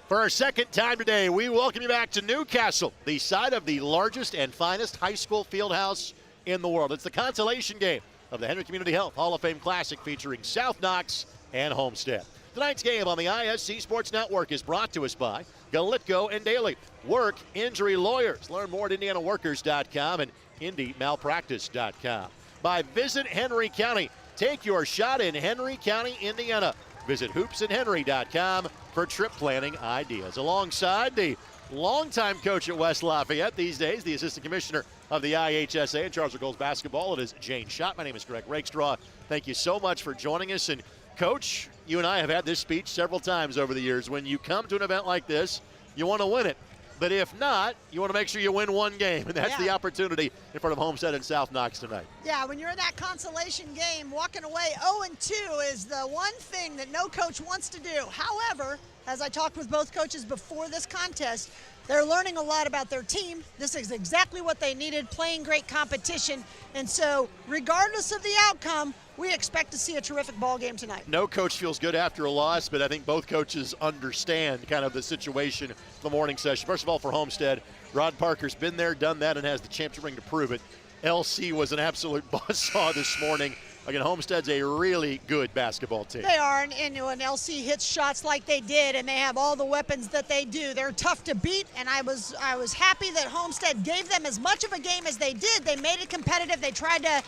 For our second time today, we welcome you back to Newcastle, the site of the largest and finest high school field house in the world. It's the consolation game of the Henry Community Health Hall of Fame Classic featuring South Knox and Homestead. Tonight's game on the IHSAA Sports Network is brought to us by Galitco and Daly, Work Injury Lawyers. Learn more at IndianaWorkers.com and IndyMalpractice.com. By Visit Henry County. Take your shot in Henry County, Indiana. Visit hoopsandhenry.com for trip planning ideas. Alongside the longtime coach at West Lafayette these days, the assistant commissioner of the IHSAA and Charles Girls basketball, it is Jane Schott. My name is Greg Rakestraw. Thank you so much for joining us. And Coach, you and I have had this speech several times over the years. When you come to an event like this, you want to win it. But if not, you want to make sure you win one game, and that's the opportunity in front of Homestead and South Knox tonight. Yeah, when you're in that consolation game, walking away 0-2 is the one thing that no coach wants to do. However, as I talked with both coaches before this contest, they're learning a lot about their team. This is exactly what they needed, playing great competition. And so, regardless of the outcome, we expect to see a terrific ball game tonight. No coach feels good after a loss, but I think both coaches understand kind of the situation the morning session. First of all, for Homestead, Rod Parker's been there, done that, and has the championship ring to prove it. LC was an absolute buzzsaw this morning. Again, Homestead's a really good basketball team. They are, and when LC hits shots like they did, and they have all the weapons that they do, they're tough to beat. And I was happy that Homestead gave them as much of a game as they did. They made it competitive. They tried to,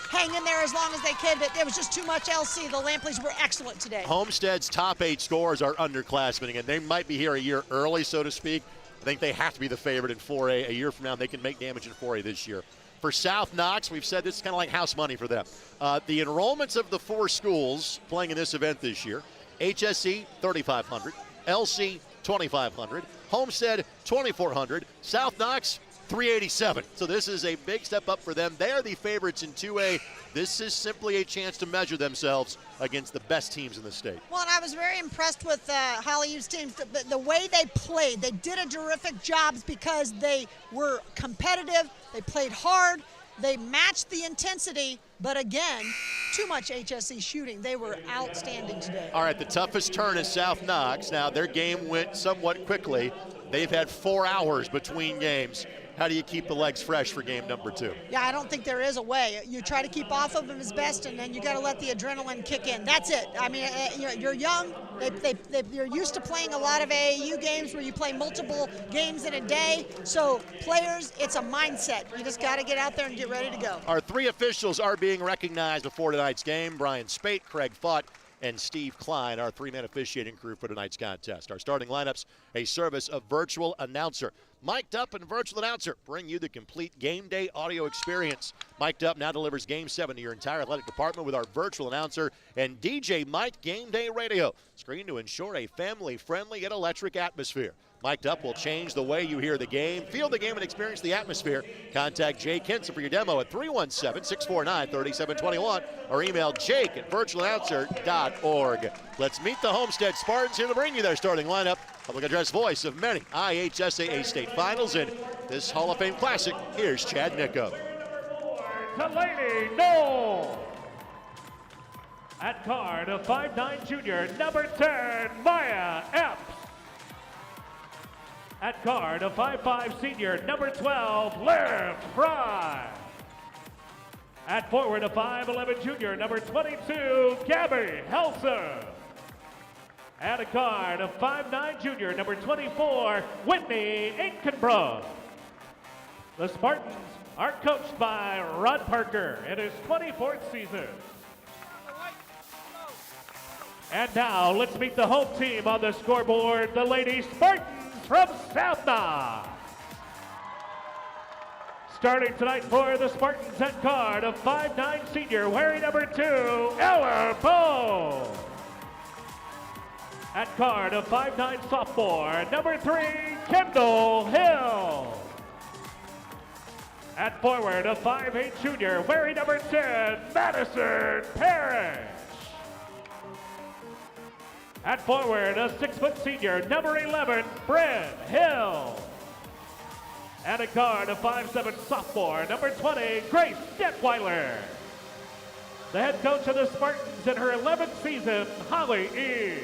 hang in there as long as they could. But it was just too much LC. The Lampleys were excellent today. Homestead's top 8 scorers are underclassmen. Again, they might be here a year early, so to speak. I think they have to be the favorite in 4A a year from now. They can make damage in 4A this year. For South Knox, we've said this is kind of like house money for them. The enrollments of the 4 schools playing in this event this year: HSE 3,500, LC 2,500, Homestead 2,400, South Knox 387. So this is a big step up for them. They are the favorites in 2A. This is simply a chance to measure themselves against the best teams in the state. Well, and I was very impressed with Hollywood's team. The way they played, they did a terrific job because they were competitive. They played hard. They matched the intensity. But again, too much HSE shooting. They were outstanding today. All right, the toughest turn is South Knox. Now, their game went somewhat quickly. They've had 4 hours between games. How do you keep the legs fresh for game number 2? Yeah, I don't think there is a way. You try to keep off of them as best, and then you got to let the adrenaline kick in. That's it. I mean, you're young. You're used to playing a lot of AAU games where you play multiple games in a day. So players, it's a mindset. You just got to get out there and get ready to go. Our 3 officials are being recognized before tonight's game: Brian Spate, Craig Fott, and Steve Klein, our 3-man officiating crew for tonight's contest. Our starting lineups, a service of Virtual Announcer. Mic'd Up and Virtual Announcer bring you the complete game day audio experience. Mic'd Up now delivers Game 7 to your entire athletic department with our Virtual Announcer and DJ Mike Game Day Radio, screened to ensure a family-friendly yet electric atmosphere. Mic'd Up will change the way you hear the game, feel the game, and experience the atmosphere. Contact Jake Henson for your demo at 317-649-3721 or email jake@virtualannouncer.org. Let's meet the Homestead Spartans here to bring you their starting lineup. Public address voice of many IHSAA state finals in this Hall of Fame Classic. Here's Chad Nicko. Delaney Knoll. At guard, a 5'9" junior, number 10, Maya Epps. At guard, a 5'5" senior, number 12, Liv Fry. At forward, a 5'11" junior, number 22, Gabby Helser. At a guard, a 5'9" junior, number 24, Whitney Inkenbrough. The Spartans are coached by Rod Parker in his 24th season. And now, let's meet the home team on the scoreboard, the Lady Spartans from South Knox. Starting tonight for the Spartans at guard, a 5'9" senior, wearing number 2, Ella Bowe. At guard, a 5'9" sophomore, number 3, Kendall Hill. At forward, a 5'8" junior, wearing number 10, Madison Parrish. At forward, a 6' senior, number 11, Brent Hill. At a guard, a 5'7" sophomore, number 20, Grace Detweiler. The head coach of the Spartans in her 11th season, Holly E.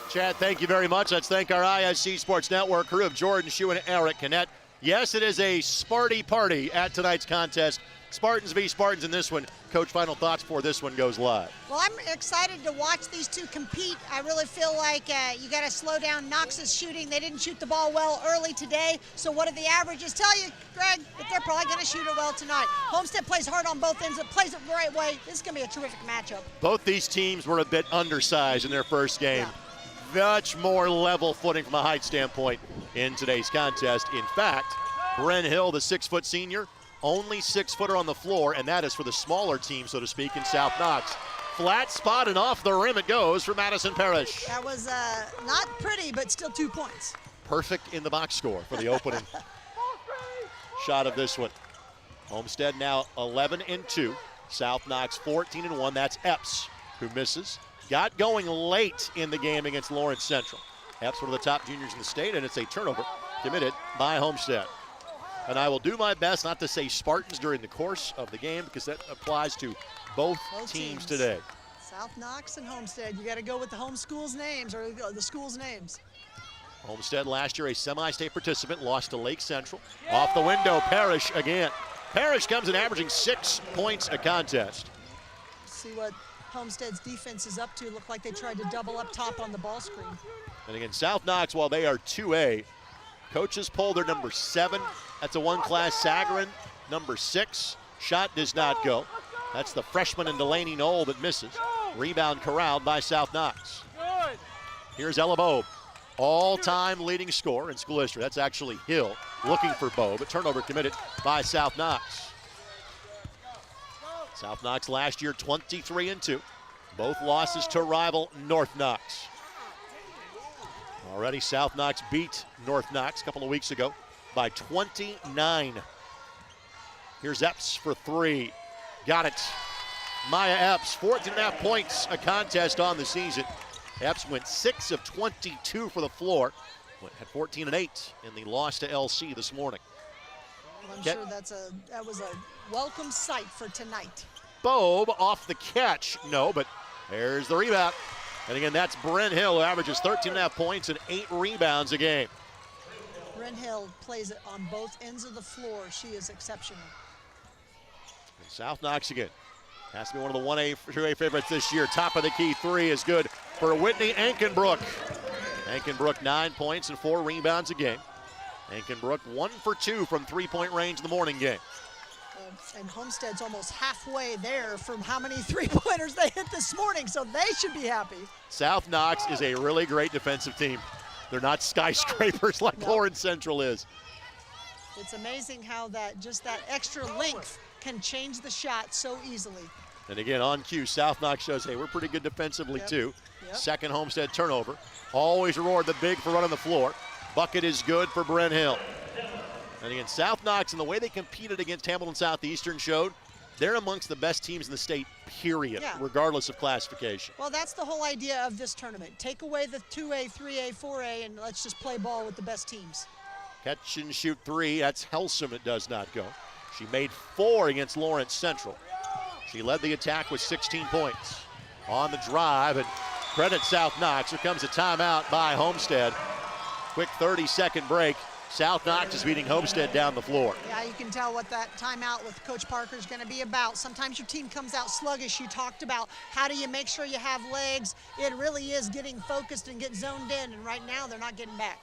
Chad, thank you very much. Let's thank our ISC Sports Network crew of Jordan Shue and Eric Kinnett. Yes, it is a Sparty party at tonight's contest. Spartans v. Spartans in this one. Coach, final thoughts before this one goes live. Well, I'm excited to watch these two compete. I really feel like you got to slow down Knox's shooting. They didn't shoot the ball well early today. So what do the averages tell you, Greg? That they're probably going to shoot it well tonight. Homestead plays hard on both ends. It plays it the right way. This is going to be a terrific matchup. Both these teams were a bit undersized in their first game. Much more level footing from a height standpoint in today's contest. In fact, Bryn Hill, the 6-foot senior, only 6-footer on the floor, and that is for the smaller team, so to speak, in South Knox. Flat spot and off the rim it goes for Madison Parrish. That was not pretty, but still 2 points. Perfect in the box score for the opening shot of this one. Homestead now 11-2. South Knox 14-1. That's Epps who misses. Got going late in the game against Lawrence Central. Epps, one of the top juniors in the state, and it's a turnover committed by Homestead. And I will do my best not to say Spartans during the course of the game because that applies to both teams today. South Knox and Homestead, you got to go with the home school's names or the school's names. Homestead last year a semi-state participant, lost to Lake Central. Off the window, Parrish again. Parrish comes in averaging 6 points a contest. See what Homestead's defense is up to. Looked like they tried to double up top on the ball screen. And again, South Knox, while they are 2A, coaches pulled their number 7. That's a one-class Sagarin, number 6. Shot does not go. That's the freshman in Delaney Knoll that misses. Rebound corralled by South Knox. Here's Ella Bobe, all-time leading scorer in school history. That's actually Hill looking for Bobe. A turnover committed by South Knox. South Knox last year 23-2. Both losses to rival North Knox. Already South Knox beat North Knox a couple of weeks ago by 29. Here's Epps for 3. Got it. Maya Epps, 14.5 points a contest on the season. Epps went 6 of 22 for the floor. Had 14 and 8 in the loss to LC this morning. Well, I'm sure that was a welcome sight for tonight. Bobe off the catch. No, but there's the rebound. And again, that's Bryn Hill, who averages 13.5 points and 8 rebounds a game. Bryn Hill plays it on both ends of the floor. She is exceptional. And South Knox again. Has to be one of the 1A, 2A favorites this year. Top of the key 3 is good for Whitney Ankenbrook. Ankenbrook 9 points and 4 rebounds a game. Ankenbrook 1 for 2 from 3-point range in the morning game. And Homestead's almost halfway there from how many 3-pointers they hit this morning, so they should be happy. South Knox is a really great defensive team. They're not skyscrapers like Lawrence Central is. It's amazing how just that extra length can change the shot so easily. And again, on cue, South Knox shows, hey, we're pretty good defensively too. Second Homestead turnover. Always reward the big for running the floor. Bucket is good for Bryn Hill. And again, South Knox, and the way they competed against Hamilton Southeastern showed they're amongst the best teams in the state, period, regardless of classification. Well, that's the whole idea of this tournament. Take away the 2A, 3A, 4A, and let's just play ball with the best teams. Catch and shoot 3, that's Helsum, it does not go. She made 4 against Lawrence Central. She led the attack with 16 points. On the drive, and credit South Knox. Here comes a timeout by Homestead. Quick 30-second break. South Knox is beating Homestead down the floor. Yeah, you can tell what that timeout with Coach Parker is going to be about. Sometimes your team comes out sluggish. You talked about how do you make sure you have legs. It really is getting focused and get zoned in, and right now they're not getting back.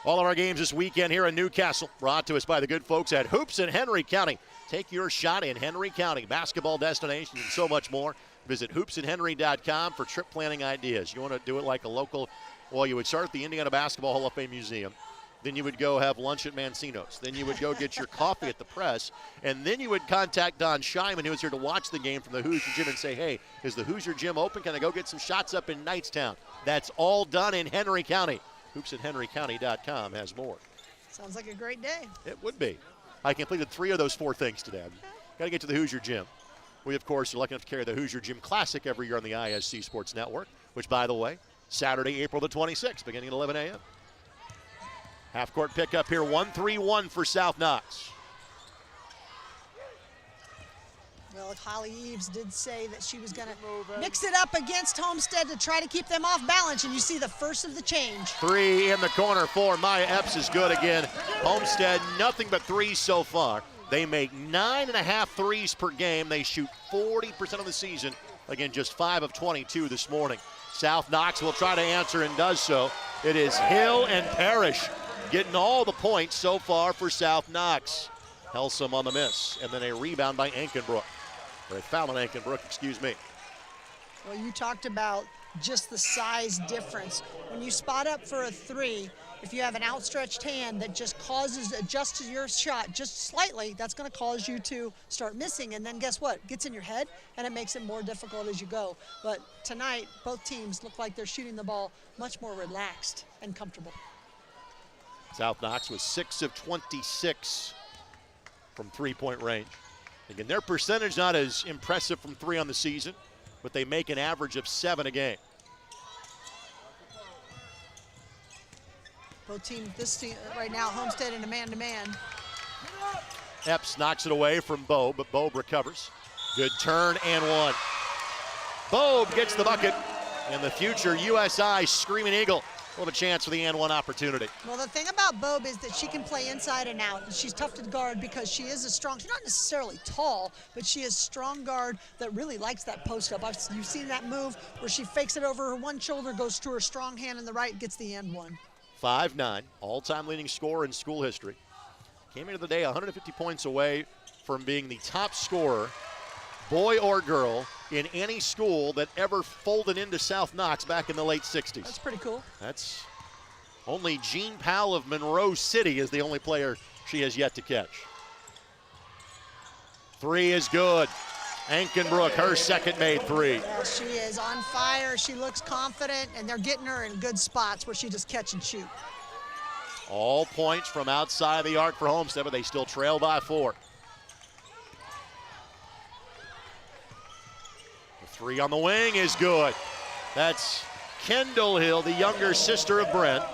All of our games this weekend here in Newcastle, brought to us by the good folks at Hoops in Henry County. Take your shot in Henry County, basketball destinations and so much more. Visit hoopsinhenry.com for trip planning ideas. You want to do it like a local, well, you would start at the Indiana Basketball Hall of Fame Museum. Then you would go have lunch at Mancino's. Then you would go get your coffee at the Press. And then you would contact Don Scheiman, who was here to watch the game from the Hoosier Gym, and say, hey, is the Hoosier Gym open? Can I go get some shots up in Knightstown? That's all done in Henry County. HoopsInHenryCounty.com has more. Sounds like a great day. It would be. I completed 3 of those 4 things today. Got to get to the Hoosier Gym. We, of course, are lucky enough to carry the Hoosier Gym Classic every year on the ISC Sports Network, which, by the way, Saturday, April the 26th, beginning at 11 a.m. Half-court pickup here, 1-3-1 for South Knox. Well, Holly Eves did say that she was going to mix it up against Homestead to try to keep them off balance, and you see the first of the change. 3 in the corner for Maya Epps is good again. Homestead, nothing but 3s so far. They make 9.5 threes per game. They shoot 40% of the season. Again, just 5 of 22 this morning. South Knox will try to answer and does so. It is Hill and Parrish getting all the points so far for South Knox. Helsum on the miss, and then a rebound by Ankenbrook. Or a foul on Ankenbrook, excuse me. Well, you talked about just the size difference. When you spot up for a 3, if you have an outstretched hand that just adjusts your shot just slightly, that's going to cause you to start missing. And then guess what? Gets in your head, and it makes it more difficult as you go. But tonight, both teams look like they're shooting the ball much more relaxed and comfortable. South Knox was 6 of 26 from 3-point range. Again, their percentage not as impressive from 3 on the season, but they make an average of 7 a game. Both teams, this team right now, Homestead in a man-to-man. Epps knocks it away from Bobe, but Bobe recovers. Good turn and 1. Bobe gets the bucket, and the future USI Screaming Eagle will have a chance for the and 1 opportunity. Well, the thing about Bobe is that she can play inside and out. She's tough to guard because she is she's not necessarily tall, but she is a strong guard that really likes that post up. You've seen that move where she fakes it over her one shoulder, goes to her strong hand in the right, gets the and 1. 5'9", all-time leading scorer in school history. Came into the day 150 points away from being the top scorer, boy or girl, in any school that ever folded into South Knox back in the late 60s. That's pretty cool. That's only Jean Powell of Monroe City is the only player she has yet to catch. 3 is good. Ankenbrook, her second made 3. Yeah, she is on fire. She looks confident, and they're getting her in good spots where she just catch and shoot. All points from outside of the arc for Homestead, but they still trail by 4. The 3 on the wing is good. That's Kendall Hill, the younger sister of Brent.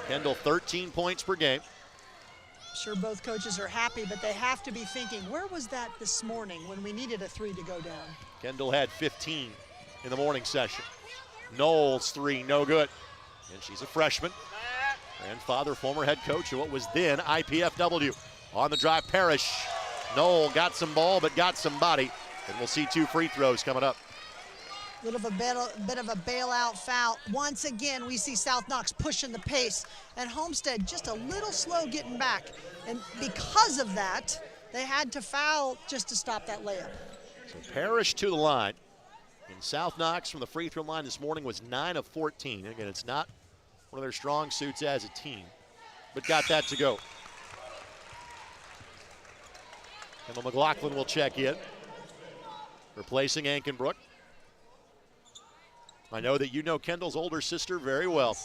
Kendall, 13 points per game. I'm sure both coaches are happy, but they have to be thinking, where was that this morning when we needed a 3 to go down? Kendall had 15 in the morning session. Knowles 3, no good. And she's a freshman. Grandfather, former head coach of what was then IPFW. On the drive, Parrish. Knoll got some ball, but got some body. And we'll see 2 free throws coming up. Bit of a bailout foul. Once again, we see South Knox pushing the pace, and Homestead just a little slow getting back. And because of that, they had to foul just to stop that layup. So Parrish to the line. And South Knox from the free throw line this morning was 9 of 14. Again, it's not one of their strong suits as a team, but got that to go. Kendall McLaughlin will check in, replacing Ankenbrook. I know that you know Kendall's older sister very well.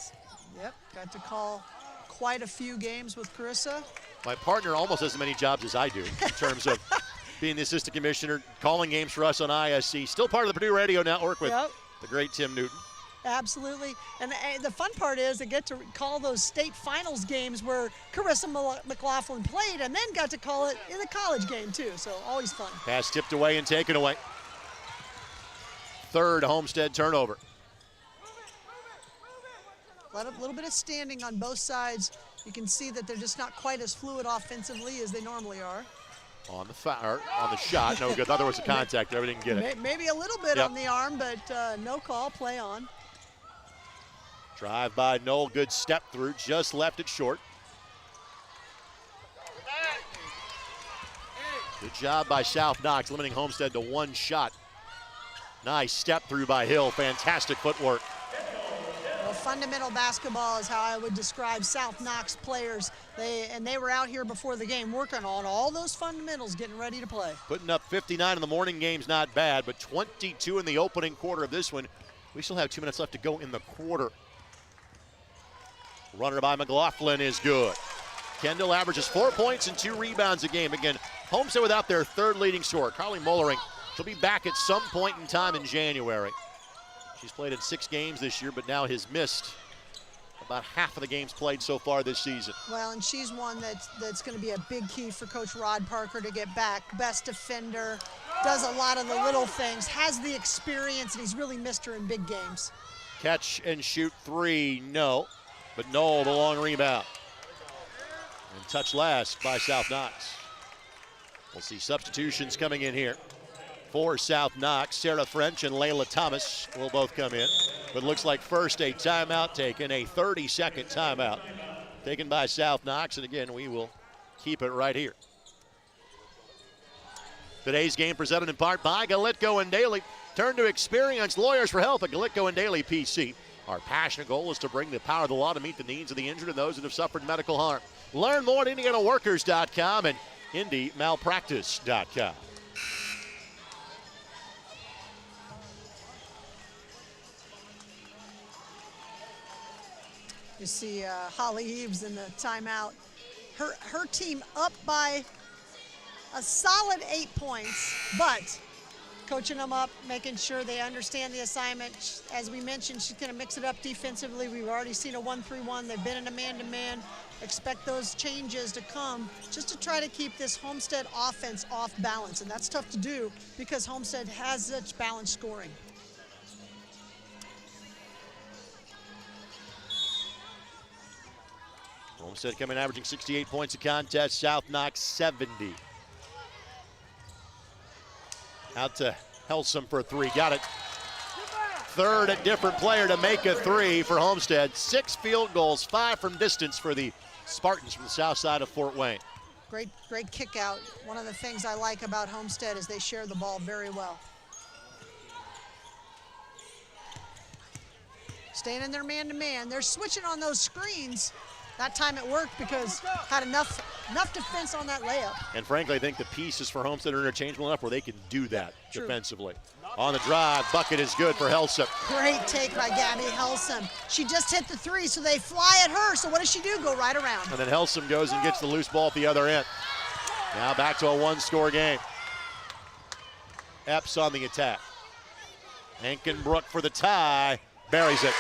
Yep, got to call quite a few games with Carissa. My partner almost has as many jobs as I do in terms of being the assistant commissioner, calling games for us on ISC. Still part of the Purdue Radio Network with the great Tim Newton. Absolutely. And the fun part is I get to call those state finals games where Carissa McLaughlin played, and then got to call it in the college game too. So always fun. Pass tipped away and taken away. 3rd Homestead turnover. A little bit of standing on both sides. You can see that they're just not quite as fluid offensively as they normally are. On the shot, no good. Thought there was a contact there, we didn't get it. Maybe a little bit on the arm, but no call, play on. Drive by Knoll, good step through, just left it short. Good job by South Knox, limiting Homestead to 1 shot. Nice step through by Hill, fantastic footwork. Well, fundamental basketball is how I would describe South Knox players. They were out here before the game working on all those fundamentals, getting ready to play. Putting up 59 in the morning game's not bad, but 22 in the opening quarter of this one. We still have 2 minutes left to go in the quarter. Runner by McLaughlin is good. Kendall averages 4 points and 2 rebounds a game. Again, Homestead without their 3rd leading scorer, Carly Mollering. She'll be back at some point in time in January. She's played in 6 games this year, but now has missed about half of the games played so far this season. Well, and she's one that's going to be a big key for Coach Rod Parker to get back. Best defender, does a lot of the little things, has the experience, and he's really missed her in big games. Catch and shoot three, no. But Knoll, the long rebound. And touch last by South Knox. We'll see substitutions coming in here. For South Knox, Sarah French and Layla Thomas will both come in. But looks like first a timeout taken, a 30-second timeout taken by South Knox. And again, we will keep it right here. Today's game presented in part by Galitko and Daly. Turn to experienced lawyers for help at Galitko and Daly PC. Our passionate goal is to bring the power of the law to meet the needs of the injured and those that have suffered medical harm. Learn more at IndianaWorkers.com and IndyMalpractice.com. You see Holly Eves in the timeout. Her team up by a solid 8 points, but coaching them up, making sure they understand the assignment. As we mentioned, she's going to mix it up defensively. We've already seen a 1-3-1. They've been in a man-to-man. Expect those changes to come just to try to keep this Homestead offense off balance, and that's tough to do because Homestead has such balanced scoring. Homestead coming averaging 68 points a contest. South Knox 70. Out to Helsum for a three. Got it. Third, a different player to make a three for Homestead. 6 field goals, 5 from distance for the Spartans from the south side of Fort Wayne. Great kick out. One of the things I like about Homestead is they share the ball very well. Staying in their man-to-man. They're switching on those screens. That time it worked because had enough defense on that layup. And frankly, I think the pieces for Homestead are interchangeable enough where they can do that defensively. On the drive, bucket is good for Helsum. Great take by Gabby Helsum. She just hit the three, so they fly at her. So what does she do? Go right around. And then Helsum goes and gets the loose ball at the other end. Now back to a one-score game. Epps on the attack. Hankenbrook for the tie. Buries it.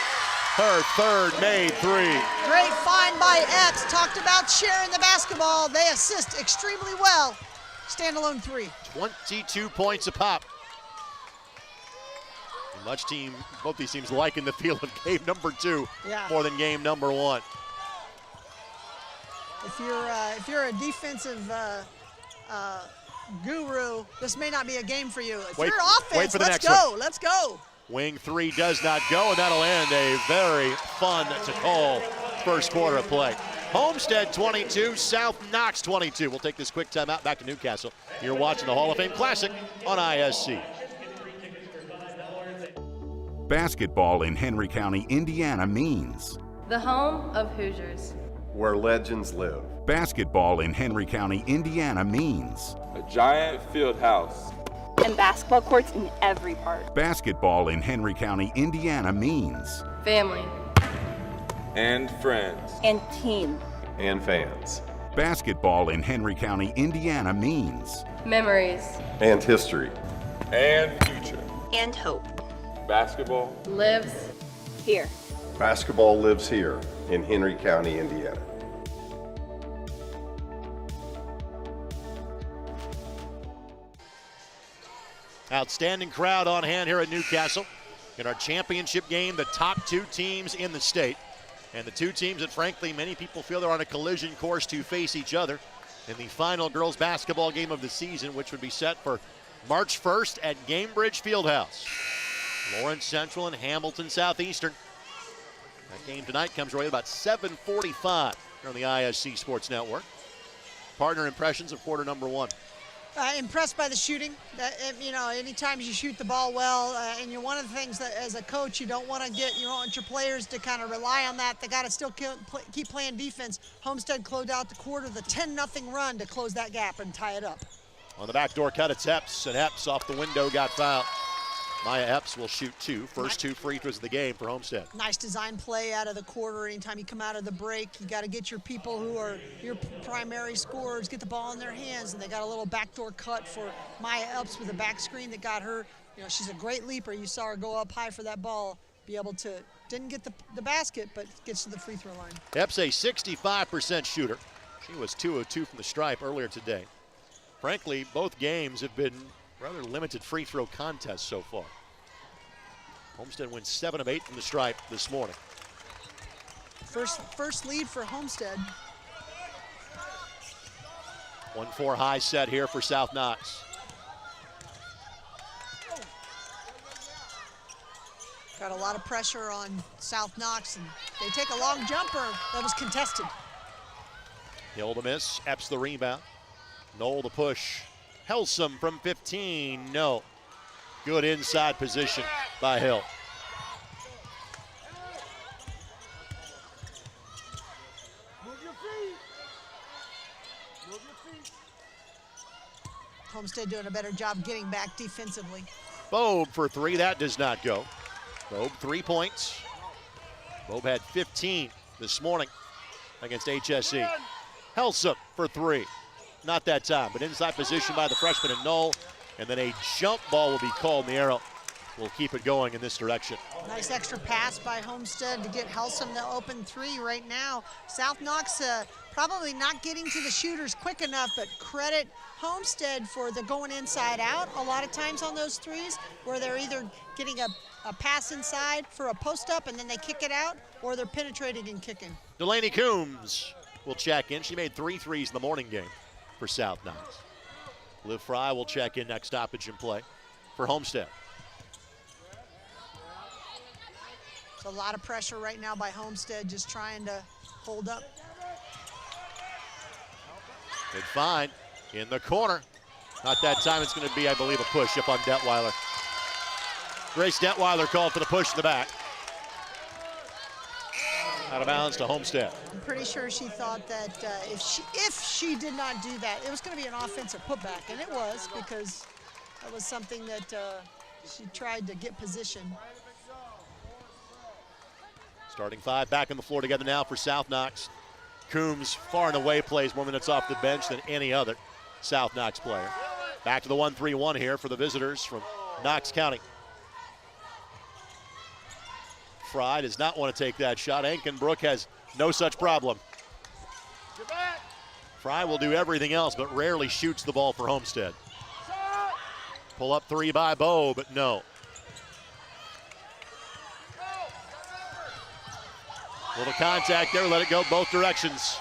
Her third made three. Great find by Epps. Talked about sharing the basketball. They assist extremely well. Standalone three. 22 points a pop. Both these teams liking the feel of game number 2 more than game number 1. If you're a defensive guru, this may not be a game for you. If you're offense, let's go. Let's go. Wing three does not go, and that'll end a very fun to call first quarter of play. Homestead 22, South Knox 22. We'll take this quick timeout back to Newcastle. You're watching the Hall of Fame Classic on ISC. Basketball in Henry County, Indiana means the home of Hoosiers, where legends live. Basketball in Henry County, Indiana means a giant field house and basketball courts in every park. Basketball in Henry County, Indiana means family and friends and team and fans. Basketball in Henry County, Indiana means memories and history and future and hope. Basketball lives here. Basketball lives here in Henry County, Indiana. Outstanding crowd on hand here at Newcastle. In our championship game, the top 2 teams in the state. And the 2 teams that, frankly, many people feel they're on a collision course to face each other in the final girls basketball game of the season, which would be set for March 1st at Gamebridge Fieldhouse. Lawrence Central and Hamilton Southeastern. That game tonight comes right at about 7:45 here on the ISC Sports Network. Partner impressions of quarter number 1. Impressed by the shooting. Anytime you shoot the ball well, and one of the things that as a coach you don't want your players to kind of rely on that. They got to still keep playing defense. Homestead closed out the quarter, the 10-0 run to close that gap and tie it up. On the backdoor cut, it's Epps, and Epps off the window got fouled. Maya Epps will shoot 2. First 2 free throws of the game for Homestead. Nice design play out of the quarter. Anytime you come out of the break, you got to get your people who are your primary scorers, get the ball in their hands, and they got a little backdoor cut for Maya Epps with a back screen that got her. She's a great leaper. You saw her go up high for that ball, be able to, didn't get the basket, but gets to the free throw line. Epps a 65% shooter. She was 2 of 2 from the stripe earlier today. Frankly, both games have been rather limited free throw contest so far. Homestead wins 7 of 8 from the stripe this morning. First lead for Homestead. 1-4 high set here for South Knox. Got a lot of pressure on South Knox, and they take a long jumper that was contested. Hill to miss, Epps the rebound. Knoll the push. Helsum from 15, no. Good inside position by Hill. Homestead doing a better job getting back defensively. Bobe for 3, that does not go. Bobe 3 points. Bobe had 15 this morning against HSE. Helsum for 3. Not that time, but inside position by the freshman and Knoll. And then a jump ball will be called, and the arrow will keep it going in this direction. Nice extra pass by Homestead to get Helsum the open 3 right now. South Knox probably not getting to the shooters quick enough, but credit Homestead for the going inside out a lot of times on those 3s, where they're either getting a pass inside for a post up and then they kick it out, or they're penetrating and kicking. Delaney Coombs will check in. She made 3 threes in the morning game for South Knox. Liv Fry will check in next stoppage and play for Homestead. There's a lot of pressure right now by Homestead, just trying to hold up. Good find in the corner. Not that time. It's going to be, I believe, a push up on Detweiler. Grace Detweiler called for the push in the back. Out of bounds to Homestead. I'm pretty sure she thought that if she did not do that, it was going to be an offensive putback, and it was, because that was something that she tried to get position. Starting 5 back on the floor together now for South Knox. Coombs far and away plays more minutes off the bench than any other South Knox player. Back to the 1-3-1 here for the visitors from Knox County. Fry does not want to take that shot. Ankenbrook has no such problem. Fry will do everything else, but rarely shoots the ball for Homestead. Pull up 3 by Bo, but no. Little contact there, let it go both directions.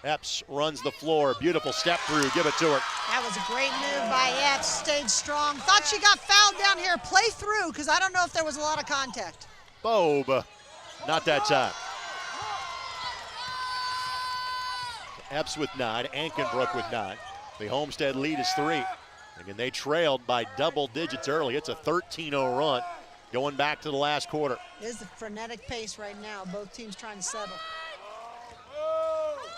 Epps runs the floor, beautiful step through, give it to her. That was a great move by Epps, stayed strong. Thought she got fouled down here, play through, because I don't know if there was a lot of contact. Bobe, not that time. Epps with 9, Ankenbrook with 9. The Homestead lead is 3. Again, they trailed by double digits early. It's a 13-0 run going back to the last quarter. It is a frenetic pace right now, both teams trying to settle.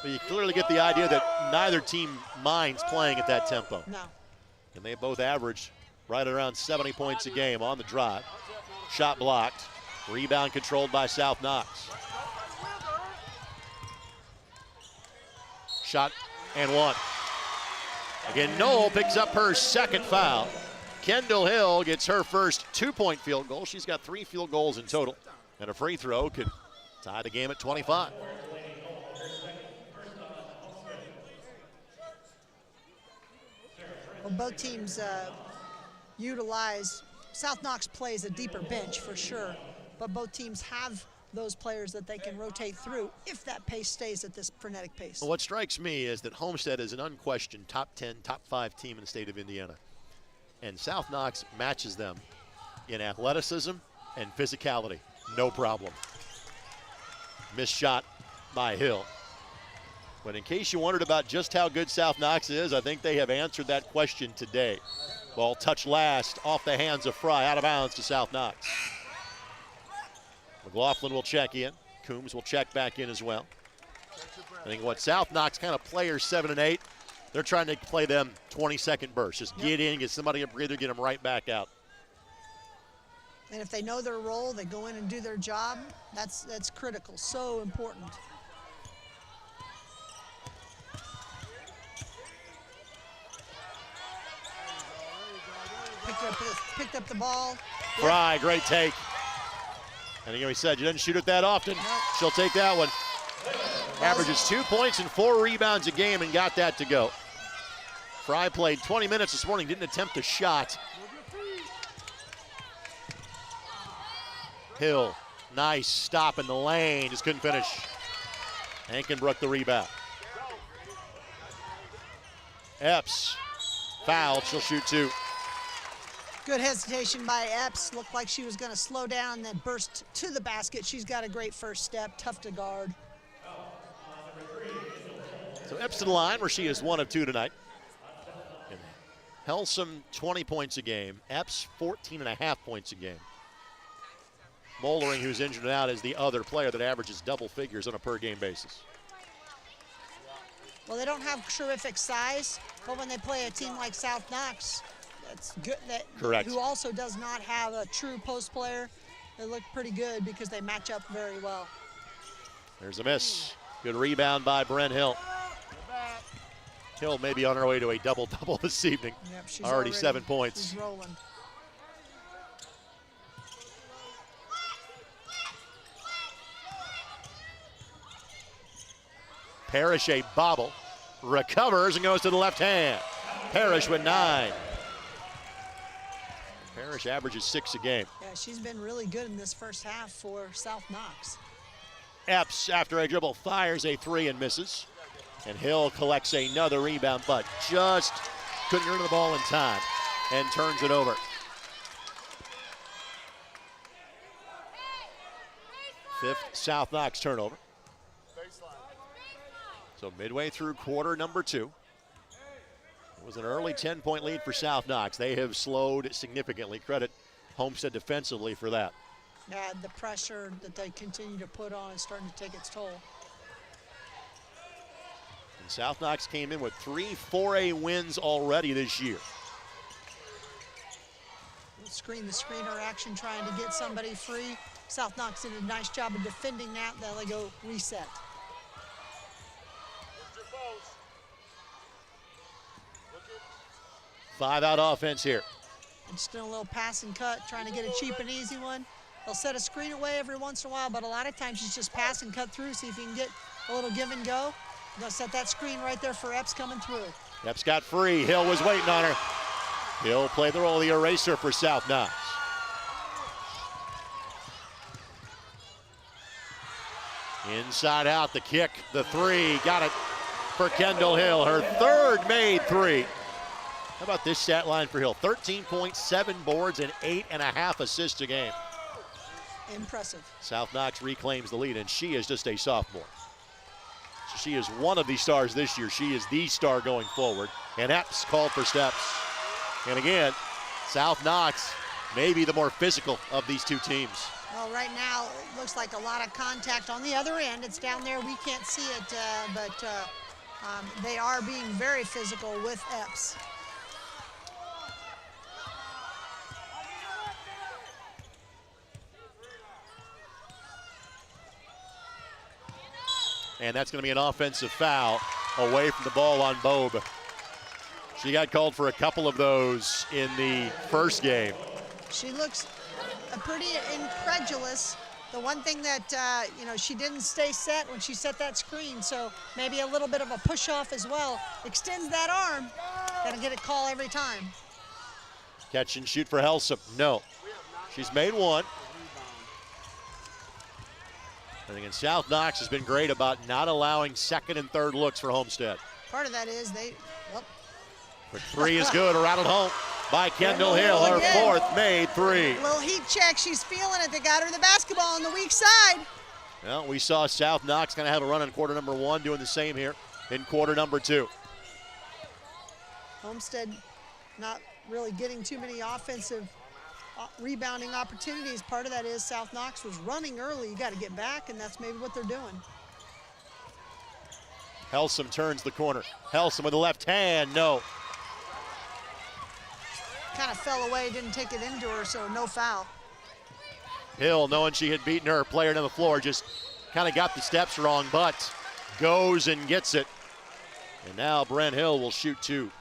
But you clearly get the idea that neither team minds playing at that tempo. No. And they both averaged right around 70 points a game on the drive. Shot blocked. Rebound controlled by South Knox. Shot and one. Again, Knoll picks up her second foul. Kendall Hill gets her first 2-point field goal. She's got 3 field goals in total. And a free throw could tie the game at 25. Well, both teams utilize, South Knox plays a deeper bench for sure, but both teams have those players that they can rotate through if that pace stays at this frenetic pace. Well, what strikes me is that Homestead is an unquestioned top 10, top 5 team in the state of Indiana. And South Knox matches them in athleticism and physicality, no problem. Missed shot by Hill. But in case you wondered about just how good South Knox is, I think they have answered that question today. Ball touched last off the hands of Fry, out of bounds to South Knox. McLaughlin will check in. Coombs will check back in as well. I think what South Knox kind of players 7 and 8, they're trying to play them 20-second bursts. Just get in, get somebody a breather, get them right back out. And if they know their role, they go in and do their job. That's critical, so important. Picked up the ball. Fry, great take. And again, we said you didn't shoot it that often. Nope. She'll take that one. Averages 2 points and 4 rebounds a game and got that to go. Fry played 20 minutes this morning, didn't attempt a shot. Hill, nice stop in the lane, just couldn't finish. Hankenbrook the rebound. Epps, fouled, she'll shoot 2. Good hesitation by Epps. Looked like she was going to slow down and then burst to the basket. She's got a great first step, tough to guard. So Epps to the line where she is 1 of 2 tonight. And Helsum 20 points a game. Epps 14.5 points a game. Mollering, who's injured and out, is the other player that averages double figures on a per game basis. Well, they don't have terrific size, but when they play a team like South Knox, that's good. Correct. Who also does not have a true post player, they look pretty good because they match up very well. There's a miss. Good rebound by Brent Hill. Hill may be on her way to a double-double this evening. Yep, she's already 7 points. She's rolling. Parrish a bobble, recovers and goes to the left hand. Parrish with 9. Parrish averages 6 a game. Yeah, she's been really good in this first half for South Knox. Epps, after a dribble, fires a 3 and misses. And Hill collects another rebound, but just couldn't get rid of the ball in time and turns it over. 5th South Knox turnover. So midway through quarter number 2. It was an early 10-point lead for South Knox. They have slowed significantly. Credit Homestead defensively for that. Yeah, the pressure that they continue to put on is starting to take its toll. And South Knox came in with 3 4A wins already this year. Screen the screener action, trying to get somebody free. South Knox did a nice job of defending that. Then they go reset. Five-out offense here. And still a little pass and cut, trying to get a cheap and easy one. They'll set a screen away every once in a while, but a lot of times it's just pass and cut through, see if you can get a little give and go. You're gonna set that screen right there for Epps coming through. Epps got free. Hill was waiting on her. Hill played the role of the eraser for South Knox. Inside out, the kick, the 3, got it for Kendall Hill. Her 3rd made 3. How about this stat line for Hill? 13.7 boards and 8.5 assists a game. Impressive. South Knox reclaims the lead, and she is just a sophomore. So she is one of the stars this year. She is the star going forward. And Epps called for steps. And again, South Knox may be the more physical of these two teams. Well, right now, it looks like a lot of contact on the other end. It's down there. We can't see it, but they are being very physical with Epps. And that's going to be an offensive foul away from the ball on Bobe. She got called for a couple of those in the first game. She looks pretty incredulous. The one thing that, she didn't stay set when she set that screen, so maybe a little bit of a push-off as well. Extends that arm. Got to get a call every time. Catch and shoot for Helsum. No. She's made 1. And again, South Knox has been great about not allowing 2nd and 3rd looks for Homestead. Part of that is Quick 3 is good, rattled home by Kendall Hill. Her 4th made 3. Little heat check, she's feeling it. They got her the basketball on the weak side. Well, we saw South Knox kind of have a run in quarter number 1, doing the same here in quarter number 2. Homestead not really getting too many offensive rebounding opportunities. Part of that is South Knox was running early. You got to get back, and that's maybe what they're doing. Helsum turns the corner. Helsum with the left hand, no. Kind of fell away, didn't take it into her, so no foul. Hill, knowing she had beaten her player on the floor, just kind of got the steps wrong, but goes and gets it. And now Brent Hill will shoot 2.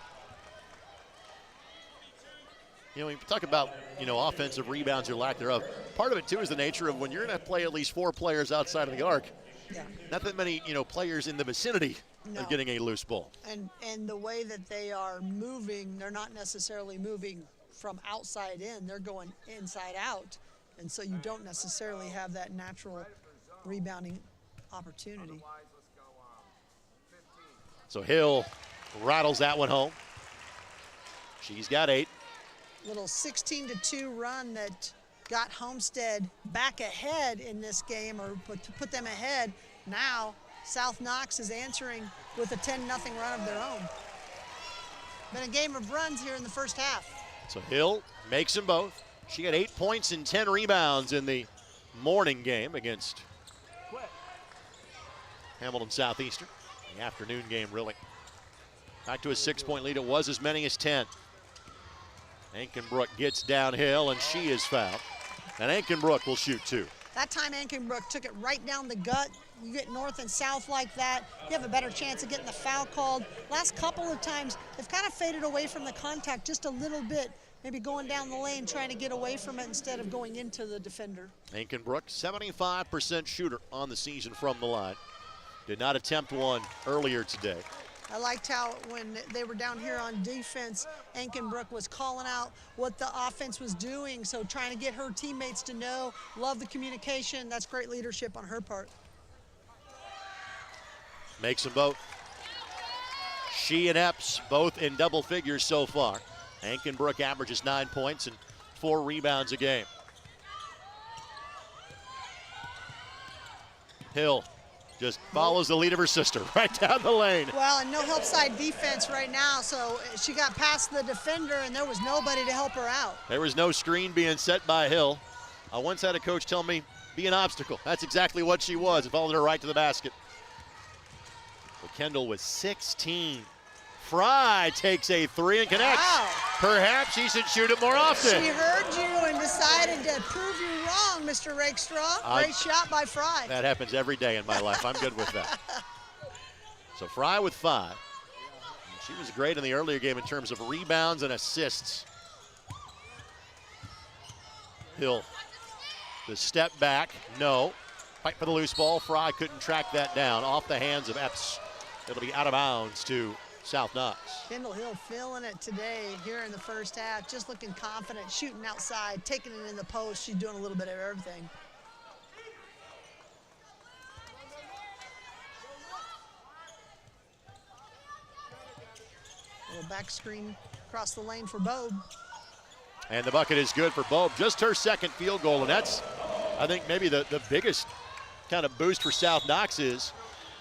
We talk about, offensive rebounds or lack thereof. Part of it, too, is the nature of when you're going to play at least 4 players outside of the arc. Yeah. Not that many, players in the vicinity No. of getting a loose ball. And the way that they are moving, they're not necessarily moving from outside in. They're going inside out. And so you don't necessarily have that natural rebounding opportunity. So Hill rattles that one home. She's got 8. Little 16-2 run that got Homestead back ahead in this game, or put them ahead. Now South Knox is answering with a 10-0 run of their own. Been a game of runs here in the first half. So Hill makes them both. She had 8 points and 10 rebounds in the morning game against Hamilton Southeastern. The afternoon game, really. Back to a 6-point lead. It was as many as 10. Ankenbrook gets downhill, and she is fouled. And Ankenbrook will shoot 2. That time Ankenbrook took it right down the gut. You get north and south like that, you have a better chance of getting the foul called. Last couple of times, they've kind of faded away from the contact just a little bit, maybe going down the lane, trying to get away from it instead of going into the defender. Ankenbrook, 75% shooter on the season from the line. Did not attempt one earlier today. I liked how when they were down here on defense, Ankenbrook was calling out what the offense was doing, so trying to get her teammates to know, love the communication. That's great leadership on her part. Makes them both. She and Epps both in double figures so far. Ankenbrook averages 9 points and 4 rebounds a game. Hill just follows the lead of her sister right down the lane. Well, and no help side defense right now, so she got past the defender and there was nobody to help her out. There was no screen being set by Hill. I once had a coach tell me, be an obstacle. That's exactly what she was. It followed her right to the basket. But Kendall with 16. Fry takes a 3 and connects. Wow. Perhaps he should shoot it more often. She heard you and decided to prove you wrong, Mr. Rakestraw. Great shot by Fry. That happens every day in my life. I'm good with that. So Fry with 5. She was great in the earlier game in terms of rebounds and assists. Hill, the step back, no. Fight for the loose ball. Fry couldn't track that down. Off the hands of Epps. It'll be out of bounds to South Knox. Kendall Hill feeling it today here in the first half, just looking confident, shooting outside, taking it in the post. She's doing a little bit of everything. Little back screen across the lane for Bobe. And the bucket is good for Bobe. Just her second field goal, and that's, I think, maybe the biggest kind of boost for South Knox is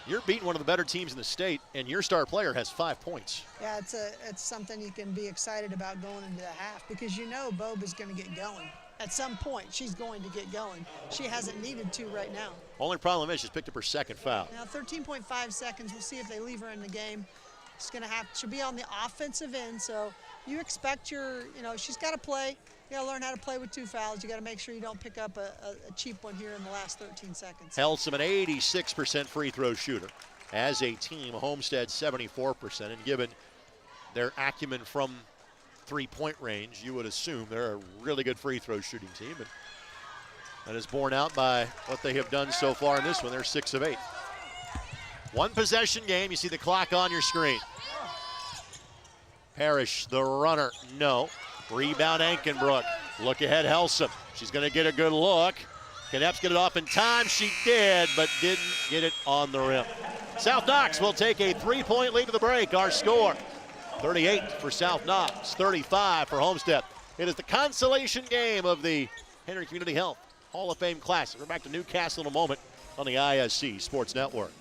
you're beating one of the better teams in the state, and your star player has 5 points. Yeah, it's something you can be excited about going into the half, because you know Bobe is going to get going. At some point, she's going to get going. She hasn't needed to right now. Only problem is she's picked up her second foul. Now 13.5 seconds. We'll see if they leave her in the game. She'll be on the offensive end, so you expect she's got to play. You got to learn how to play with 2 fouls. You got to make sure you don't pick up a cheap one here in the last 13 seconds. Helsam an 86% free throw shooter. As a team, Homestead 74%, and given their acumen from 3-point range, you would assume they're a really good free throw shooting team, and that is borne out by what they have done so far in this one. They're 6 of 8. One possession game. You see the clock on your screen. Parrish, the runner, no. Rebound Ankenbrook. Look ahead Helsam. She's going to get a good look. Can Epps get it off in time? She did, but didn't get it on the rim. South Knox will take a 3-point lead to the break. Our score, 38 for South Knox, 35 for Homestead. It is the consolation game of the Henry Community Health Hall of Fame Classic. We're back to Newcastle in a moment on the ISC Sports Network.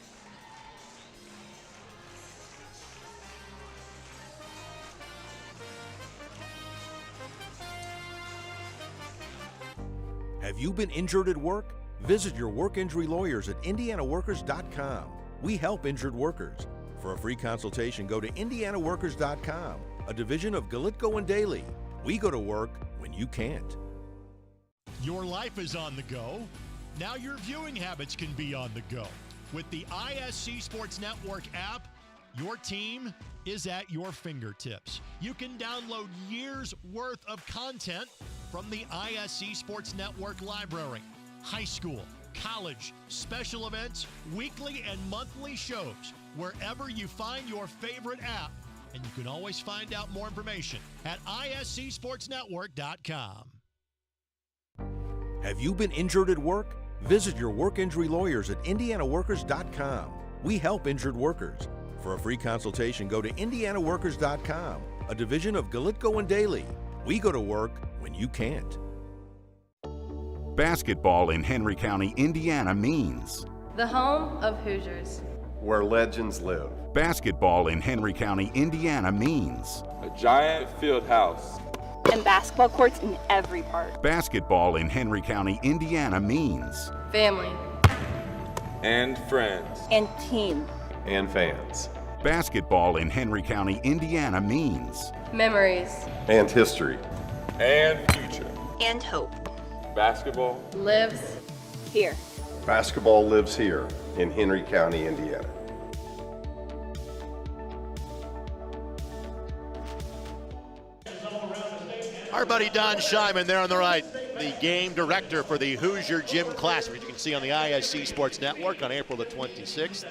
Have you been injured at work? Visit your work injury lawyers at indianaworkers.com. We help injured workers. For a free consultation, go to indianaworkers.com, a division of Galitko and Daly. We go to work when you can't. Your life is on the go. Now your viewing habits can be on the go. With the ISC Sports Network app, your team is at your fingertips. You can download years worth of content from the ISC Sports Network library. High school, college, special events, weekly and monthly shows wherever you find your favorite app. And you can always find out more information at IHSAASportsNetwork.com. Have you been injured at work? Visit your work injury lawyers at IndianaWorkers.com. We help injured workers. For a free consultation, go to IndianaWorkers.com, a division of Galitko and Daly. We go to work when you can't. Basketball in Henry County, Indiana means The home of Hoosiers. Where legends live. basketball in Henry County, Indiana means A giant field house. And basketball courts in every park. basketball in Henry County, Indiana means Family. And friends. And team. And fans. basketball in Henry County, Indiana means Memories. And history. And future. And hope. Basketball. Lives here. Basketball lives here in Henry County, Indiana. Our buddy Don Scheiman there on the right, the game director for the Hoosier Gym Classic, which you can see on the ISC Sports Network on April the 26th.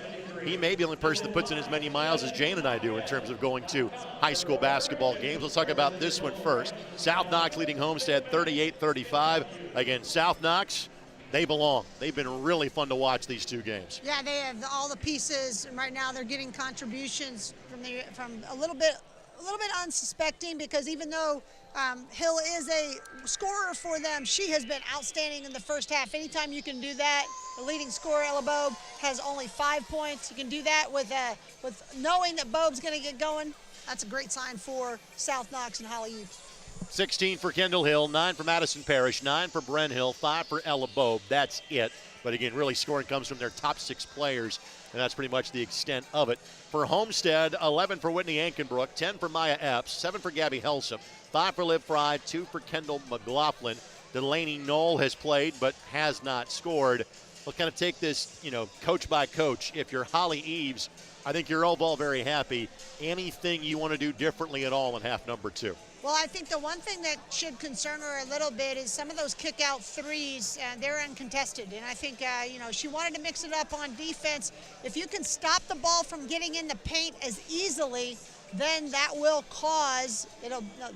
He may be the only person that puts in as many miles as Jane and I do in terms of going to high school basketball games. Let's talk about this one first. South Knox leading Homestead 38-35. Again, South Knox, they belong. They've been really fun to watch these two games. Yeah, they have all the pieces. And right now they're getting contributions from a little bit unsuspecting, because even though Hill is a scorer for them, she has been outstanding in the first half. Anytime you can do that, the leading scorer, Ella Bobe, has only 5 points. You can do that with knowing that Bobe's going to get going. That's a great sign for South Knox and Holly Eve. 16 for Kendall Hill, 9 for Madison Parish, 9 for Brent Hill, 5 for Ella Bobe. That's it. But again, really scoring comes from their top 6 players, and that's pretty much the extent of it. For Homestead, 11 for Whitney Ankenbrook, 10 for Maya Epps, 7 for Gabby Helsum, 5 for Liv Fry, 2 for Kendall McLaughlin. Delaney Knoll has played but has not scored. We'll kind of take this, coach by coach. If you're Holly Eves, I think you're all very happy. Anything you want to do differently at all in half number 2? Well, I think the one thing that should concern her a little bit is some of those kick-out threes. They're uncontested, and I think, she wanted to mix it up on defense. If you can stop the ball from getting in the paint as easily, then that will cause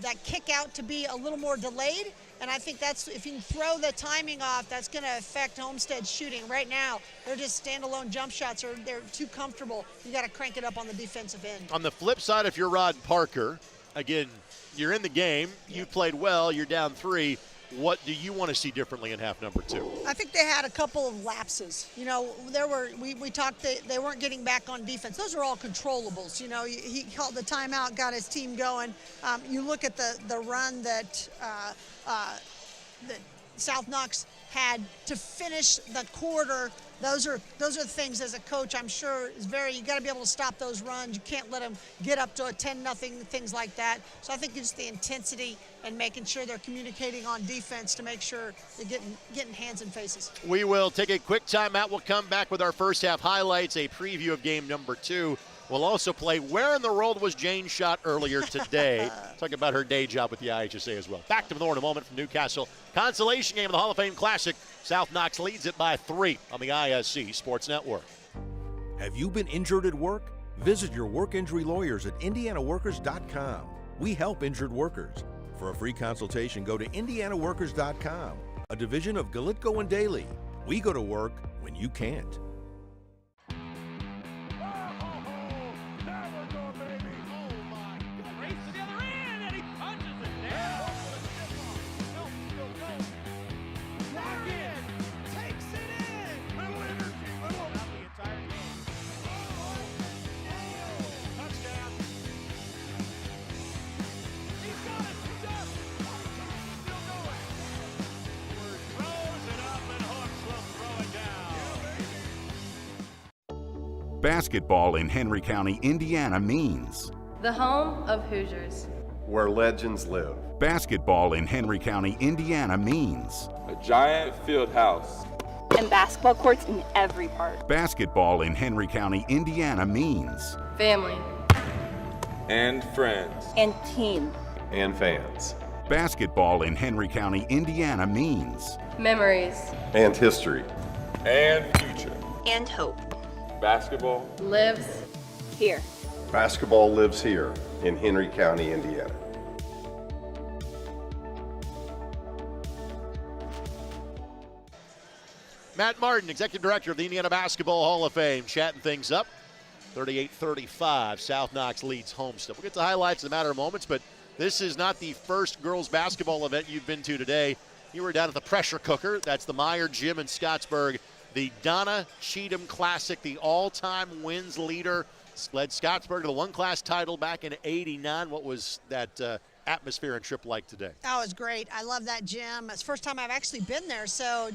that kick-out to be a little more delayed. And I think that's, if you can throw the timing off, that's going to affect Homestead's shooting. Right now, they're just standalone jump shots, or they're too comfortable. You got to crank it up on the defensive end. On the flip side, if you're Rod Parker, again, you're in the game, you played well, you're down 3. What do you want to see differently in half number 2? I think they had a couple of lapses. We talked, they weren't getting back on defense. Those are all controllables. He called the timeout, got his team going. You look at the run that South Knox had to finish the quarter. Those are the things as a coach, I'm sure, you got to be able to stop those runs. You can't let them get up to a 10-0, things like that. So I think it's the intensity and making sure they're communicating on defense to make sure they're getting hands and faces. We will take a quick timeout. We'll come back with our first half highlights, a preview of game number 2. We'll also play Where in the World Was Jane Shot earlier today. Talk about her day job with the IHSAA as well. Back to more in a moment from Newcastle. Consolation game of the Hall of Fame Classic. South Knox leads it by 3 on the ISC Sports Network. Have you been injured at work? Visit your work injury lawyers at IndianaWorkers.com. We help injured workers. For a free consultation, go to IndianaWorkers.com, a division of Galitko and Daly. We go to work when you can't. basketball in Henry County, Indiana means The home of Hoosiers. Where legends live. basketball in Henry County, Indiana means A giant field house. And basketball courts in every park. basketball in Henry County, Indiana means Family. And friends. And team. And fans. basketball in Henry County, Indiana means Memories. And history. And future. And hope. Basketball. Lives here. Basketball lives here in Henry County, Indiana. Matt Martin, Executive Director of the Indiana Basketball Hall of Fame, chatting things up. 38-35, South Knox leads Homestead. We'll get to highlights in a matter of moments, but this is not the first girls basketball event you've been to today. You were down at the Pressure Cooker. That's the Meyer Gym in Scottsburg. The Donna Cheatham Classic, the all-time wins leader, led Scottsburg to the one-class title back in '89. What was that atmosphere and trip like today? That was great. I love that gym. It's the first time I've actually been there. So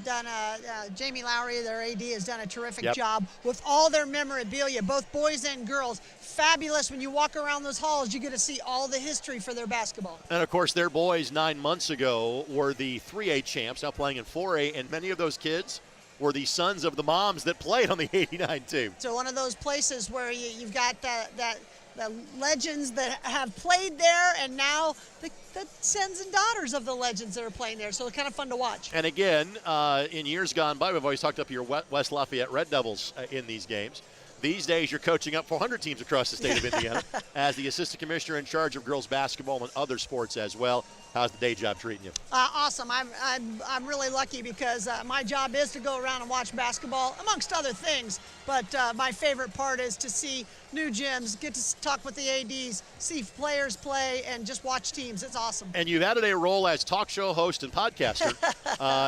Jamie Lowry, their AD, has done a terrific job with all their memorabilia, both boys and girls. Fabulous. When you walk around those halls, you get to see all the history for their basketball. And, of course, their boys 9 months ago were the 3A champs, now playing in 4A, and many of those kids were the sons of the moms that played on the '89 team. So one of those places where you've got the legends that have played there, and now the sons and daughters of the legends that are playing there. So it's kind of fun to watch. And again, in years gone by, we've always talked up your West Lafayette Red Devils in these games. These days, you're coaching up 400 teams across the state of Indiana as the assistant commissioner in charge of girls basketball and other sports as well. How's the day job treating you? Awesome. I'm really lucky because my job is to go around and watch basketball, amongst other things. But my favorite part is to see new gyms, get to talk with the ADs, see players play, and just watch teams. It's awesome. And you've added a role as talk show host and podcaster.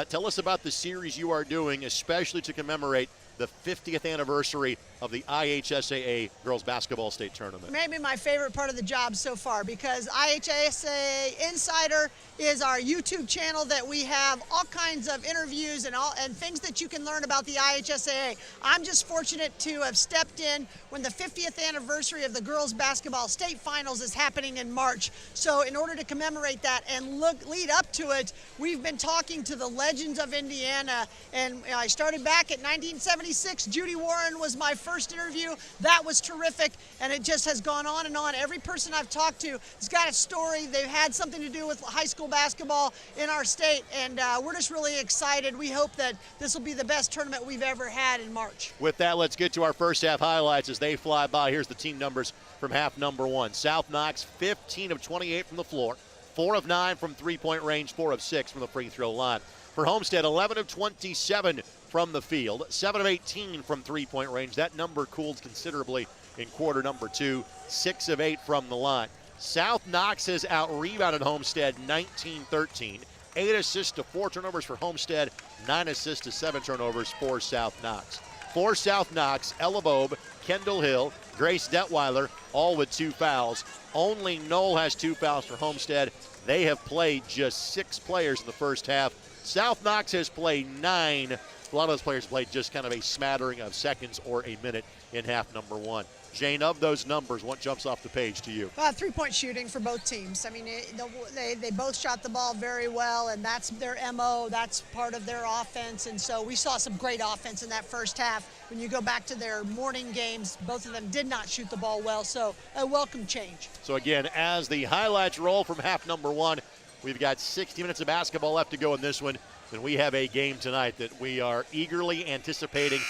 Tell us about the series you are doing, especially to commemorate the 50th anniversary of the IHSAA Girls Basketball State Tournament. Maybe my favorite part of the job so far, because IHSAA Insider is our YouTube channel that we have all kinds of interviews and things that you can learn about the IHSAA. I'm just fortunate to have stepped in when the 50th anniversary of the Girls Basketball State Finals is happening in March. So in order to commemorate that and lead up to it, we've been talking to the legends of Indiana, and I started back at 1976. Judy Warren was my first interview. That was terrific, and it just has gone on and on. Every person I've talked to has got a story. They've had something to do with high school basketball in our state, and we're just really excited. We hope that this will be the best tournament we've ever had in March. With that, let's get to our first half highlights as they fly by. Here's the team numbers from half number one. South Knox, 15 of 28 from the floor, 4 of 9 from three-point range, 4 of 6 from the free throw line. For Homestead, 11 of 27 from the field, 7 of 18 from three-point range. That number cooled considerably in quarter number 2, 6 of 8 from the line. South Knox has out-rebounded Homestead 19-13. 8 assists to 4 turnovers for Homestead, 9 assists to 7 turnovers for South Knox. For South Knox, Ella Bobe, Kendall Hill, Grace Detweiler, all with 2 fouls. Only Knoll has 2 fouls for Homestead. They have played just 6 players in the first half. South Knox has played 9. A lot of those players played just kind of a smattering of seconds or a minute in half number 1. Jane, of those numbers, what jumps off the page to you? Three-point shooting for both teams. I mean, they both shot the ball very well, and that's their MO. That's part of their offense, and so we saw some great offense in that first half. When you go back to their morning games, both of them did not shoot the ball well, so a welcome change. So again, as the highlights roll from half number 1, we've got 60 minutes of basketball left to go in this one. And we have a game tonight that we are eagerly anticipating.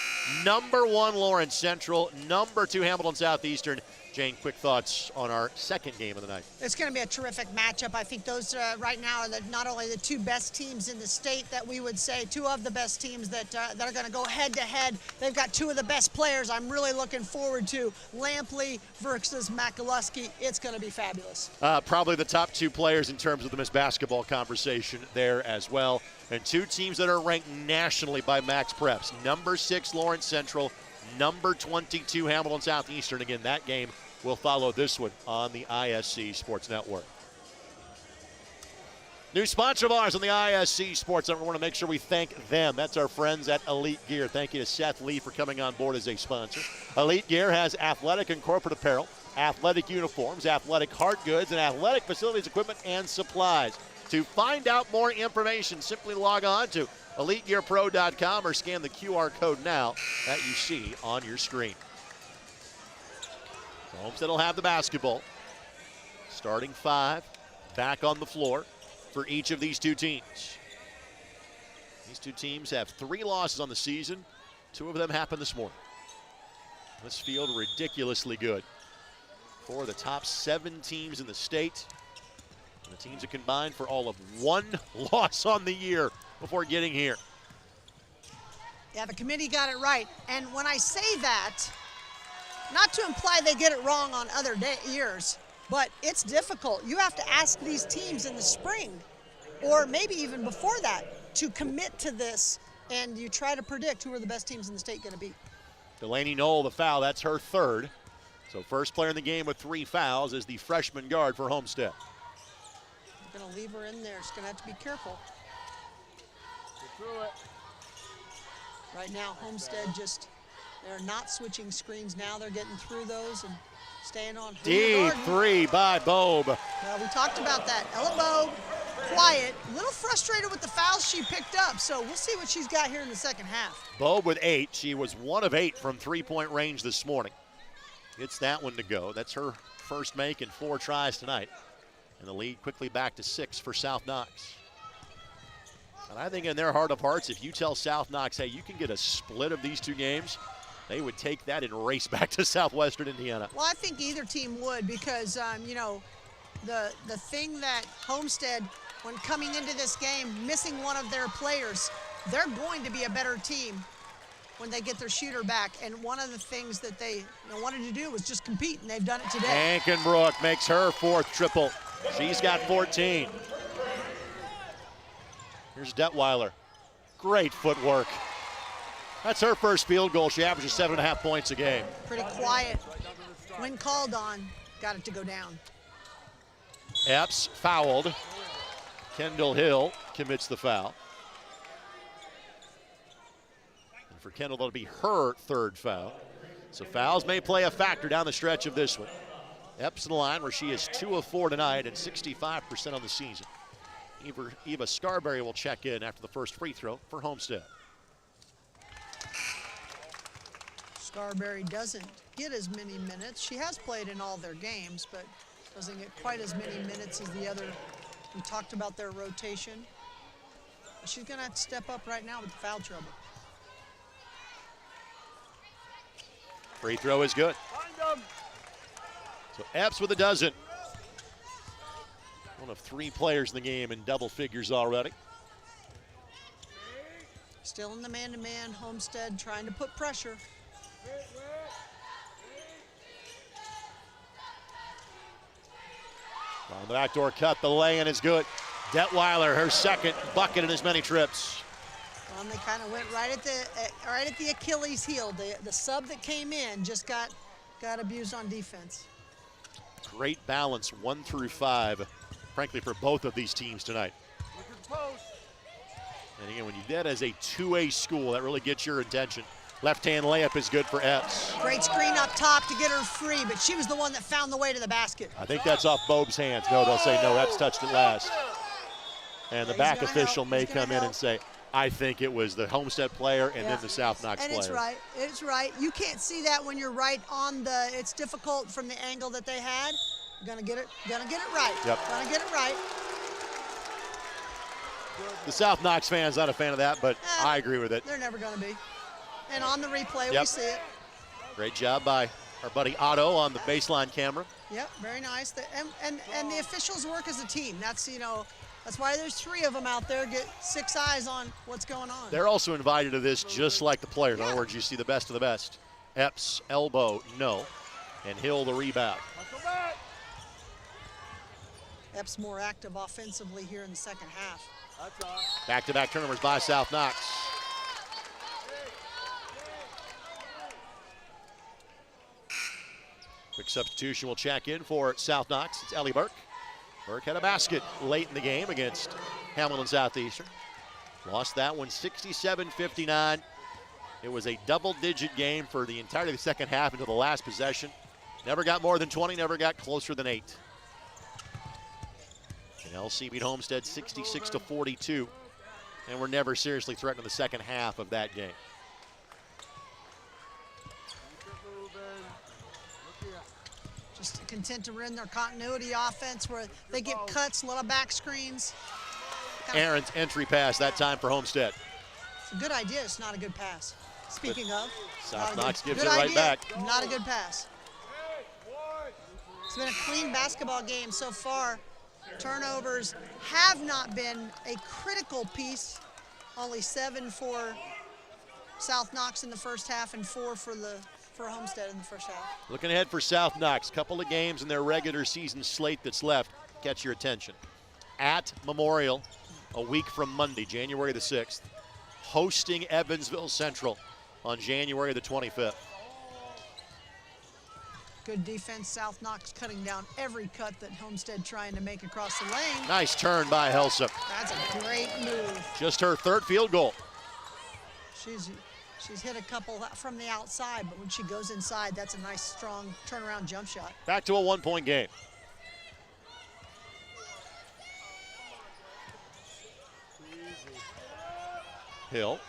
Number 1, Lawrence Central. Number 2, Hamilton Southeastern. Jane, quick thoughts on our second game of the night. It's going to be a terrific matchup. I think those right now are not only the 2 best teams in the state that we would say, 2 of the best teams that are going to go head-to-head. They've got 2 of the best players. I'm really looking forward to Lampley versus McAlusky. It's going to be fabulous. Probably the top 2 players in terms of the Miss Basketball conversation there as well. And 2 teams that are ranked nationally by Max Preps. Number 6, Lawrence Central. Number 22, Hamilton Southeastern. Again, that game will follow this one on the ISC Sports Network. New sponsor of ours on the ISC Sports Network. We want to make sure we thank them. That's our friends at Elite Gear. Thank you to Seth Lee for coming on board as a sponsor. Elite Gear has athletic and corporate apparel, athletic uniforms, athletic hard goods, and athletic facilities, equipment, and supplies. To find out more information, simply log on to EliteGearPro.com or scan the QR code now that you see on your screen. Homestead will have the basketball. Starting 5 back on the floor for each of these 2 teams. These 2 teams have 3 losses on the season. 2 of them happened this morning. This field ridiculously good. 4 of the top 7 teams in the state. And the teams have combined for all of 1 loss on the year before getting here. Yeah, the committee got it right. And when I say that, not to imply they get it wrong on other years, but it's difficult. You have to ask these teams in the spring, or maybe even before that, to commit to this, and you try to predict who are the best teams in the state going to be. Delaney Knoll, the foul, that's her 3rd. So first player in the game with 3 fouls is the freshman guard for Homestead. They're going to leave her in there. She's going to have to be careful. Get through it. Right now, Homestead they're not switching screens now. They're getting through those and staying on. Deep 3 by Bobe. Well, we talked about that. Ella Bobe, quiet, a little frustrated with the fouls she picked up, so we'll see what she's got here in the second half. Bobe with 8. She was 1 of 8 from 3-point range this morning. It's that one to go. That's her first make in 4 tries tonight. And the lead quickly back to 6 for South Knox. And I think in their heart of hearts, if you tell South Knox, hey, you can get a split of these 2 games, they would take that and race back to Southwestern Indiana. Well, I think either team would because, you know, the thing that Homestead, when coming into this game, missing one of their players, they're going to be a better team when they get their shooter back. And one of the things that they wanted to do was just compete, and they've done it today. Ankenbrook makes her 4th triple. She's got 14. Here's Detweiler. Great footwork. That's her first field goal. She averages 7.5 points a game. Pretty quiet. When called on, got it to go down. Epps fouled. Kendall Hill commits the foul. And for Kendall, that'll be her 3rd foul. So fouls may play a factor down the stretch of this one. Epps in the line where she is 2 of 4 tonight and 65% on the season. Eva Scarberry will check in after the first free throw for Homestead. Scarberry doesn't get as many minutes. She has played in all their games, but doesn't get quite as many minutes as the other. We talked about their rotation. She's going to have to step up right now with the foul trouble. Free throw is good. So Epps with a dozen. One of 3 players in the game in double figures already. Still in the man-to-man, Homestead trying to put pressure. On the backdoor cut, the lay-in is good. Detweiler, her 2nd bucket in as many trips. They kind of went right at the Achilles heel. The sub that came in just got abused on defense. Great balance, 1 through 5, frankly, for both of these teams tonight. And again, when you get as a 2A school, that really gets your attention. Left-hand layup is good for Epps. Great screen up top to get her free, but she was the one that found the way to the basket. I think that's off Bobe's hands. No, they'll say no, Epps touched it last. And the back official may come in and say, I think it was the Homestead player and then the South Knox player. And it's right. It's right. You can't see that when you're right on the. It's difficult from the angle that they had. Gonna get it right. Yep. Gonna get it right. The South Knox fan's not a fan of that, but I agree with it. They're never gonna be. And on the replay, Yep. we see it. Great job by our buddy Otto on the baseline camera. Yep, very nice. And the officials work as a team. That's that's why there's 3 of them out there. Get 6 eyes on what's going on. They're also invited to this just like the players. In other words, you see the best of the best. Epps, elbow, no. And Hill the rebound. Epps more active offensively here in the second half. Back-to-back turnovers by South Knox. Quick substitution will check in for South Knox. It's Ellie Burke. Burke had a basket late in the game against Hamilton Southeastern. Lost that one 67-59. It was a double-digit game for the entirety of the second half until the last possession. Never got more than 20, never got closer than 8. And LC beat Homestead 66-42. And were never seriously threatened in the second half of that game. Just content to run their continuity offense where they get cuts, little back screens. Aaron's entry pass that time for Homestead. It's a good idea, it's not a good pass. Speaking of, South Knox gives good it right idea, back. Not a good pass. It's been a clean basketball game so far. Turnovers have not been a critical piece. Only 7 for South Knox in the first half and 4 for Homestead in the first half. Looking ahead for South Knox, couple of games in their regular season slate that's left. Catch your attention. At Memorial, a week from Monday, January the 6th. Hosting Evansville Central on January the 25th. Good defense. South Knox cutting down every cut that Homestead trying to make across the lane. Nice turn by Helsa. That's a great move. Just her 3rd field goal. She's hit a couple from the outside, but when she goes inside, that's a nice, strong turnaround jump shot. Back to a 1-point game. Hill,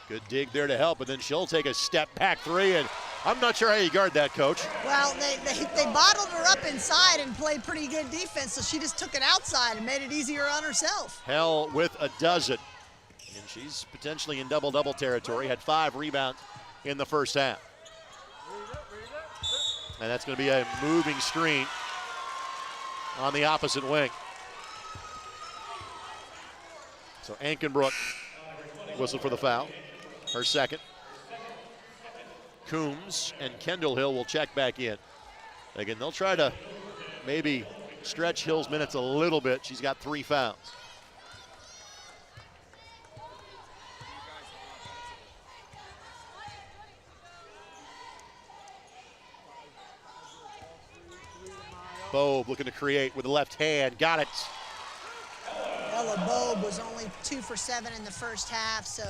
good dig there to help, but then she'll take a step back 3, and I'm not sure how you guard that, Coach. Well, they bottled her up inside and played pretty good defense, so she just took it outside and made it easier on herself. Hell with a dozen, and she's potentially in double-double territory, had 5 rebounds in the first half. And that's going to be a moving screen on the opposite wing. So Ankenbrook whistled for the foul, her second. Coombs and Kendall Hill will check back in. Again, they'll try to maybe stretch Hill's minutes a little bit. She's got 3 fouls. Bobe looking to create with the left hand, got it. Ella Bobe was only 2 for 7 in the first half, so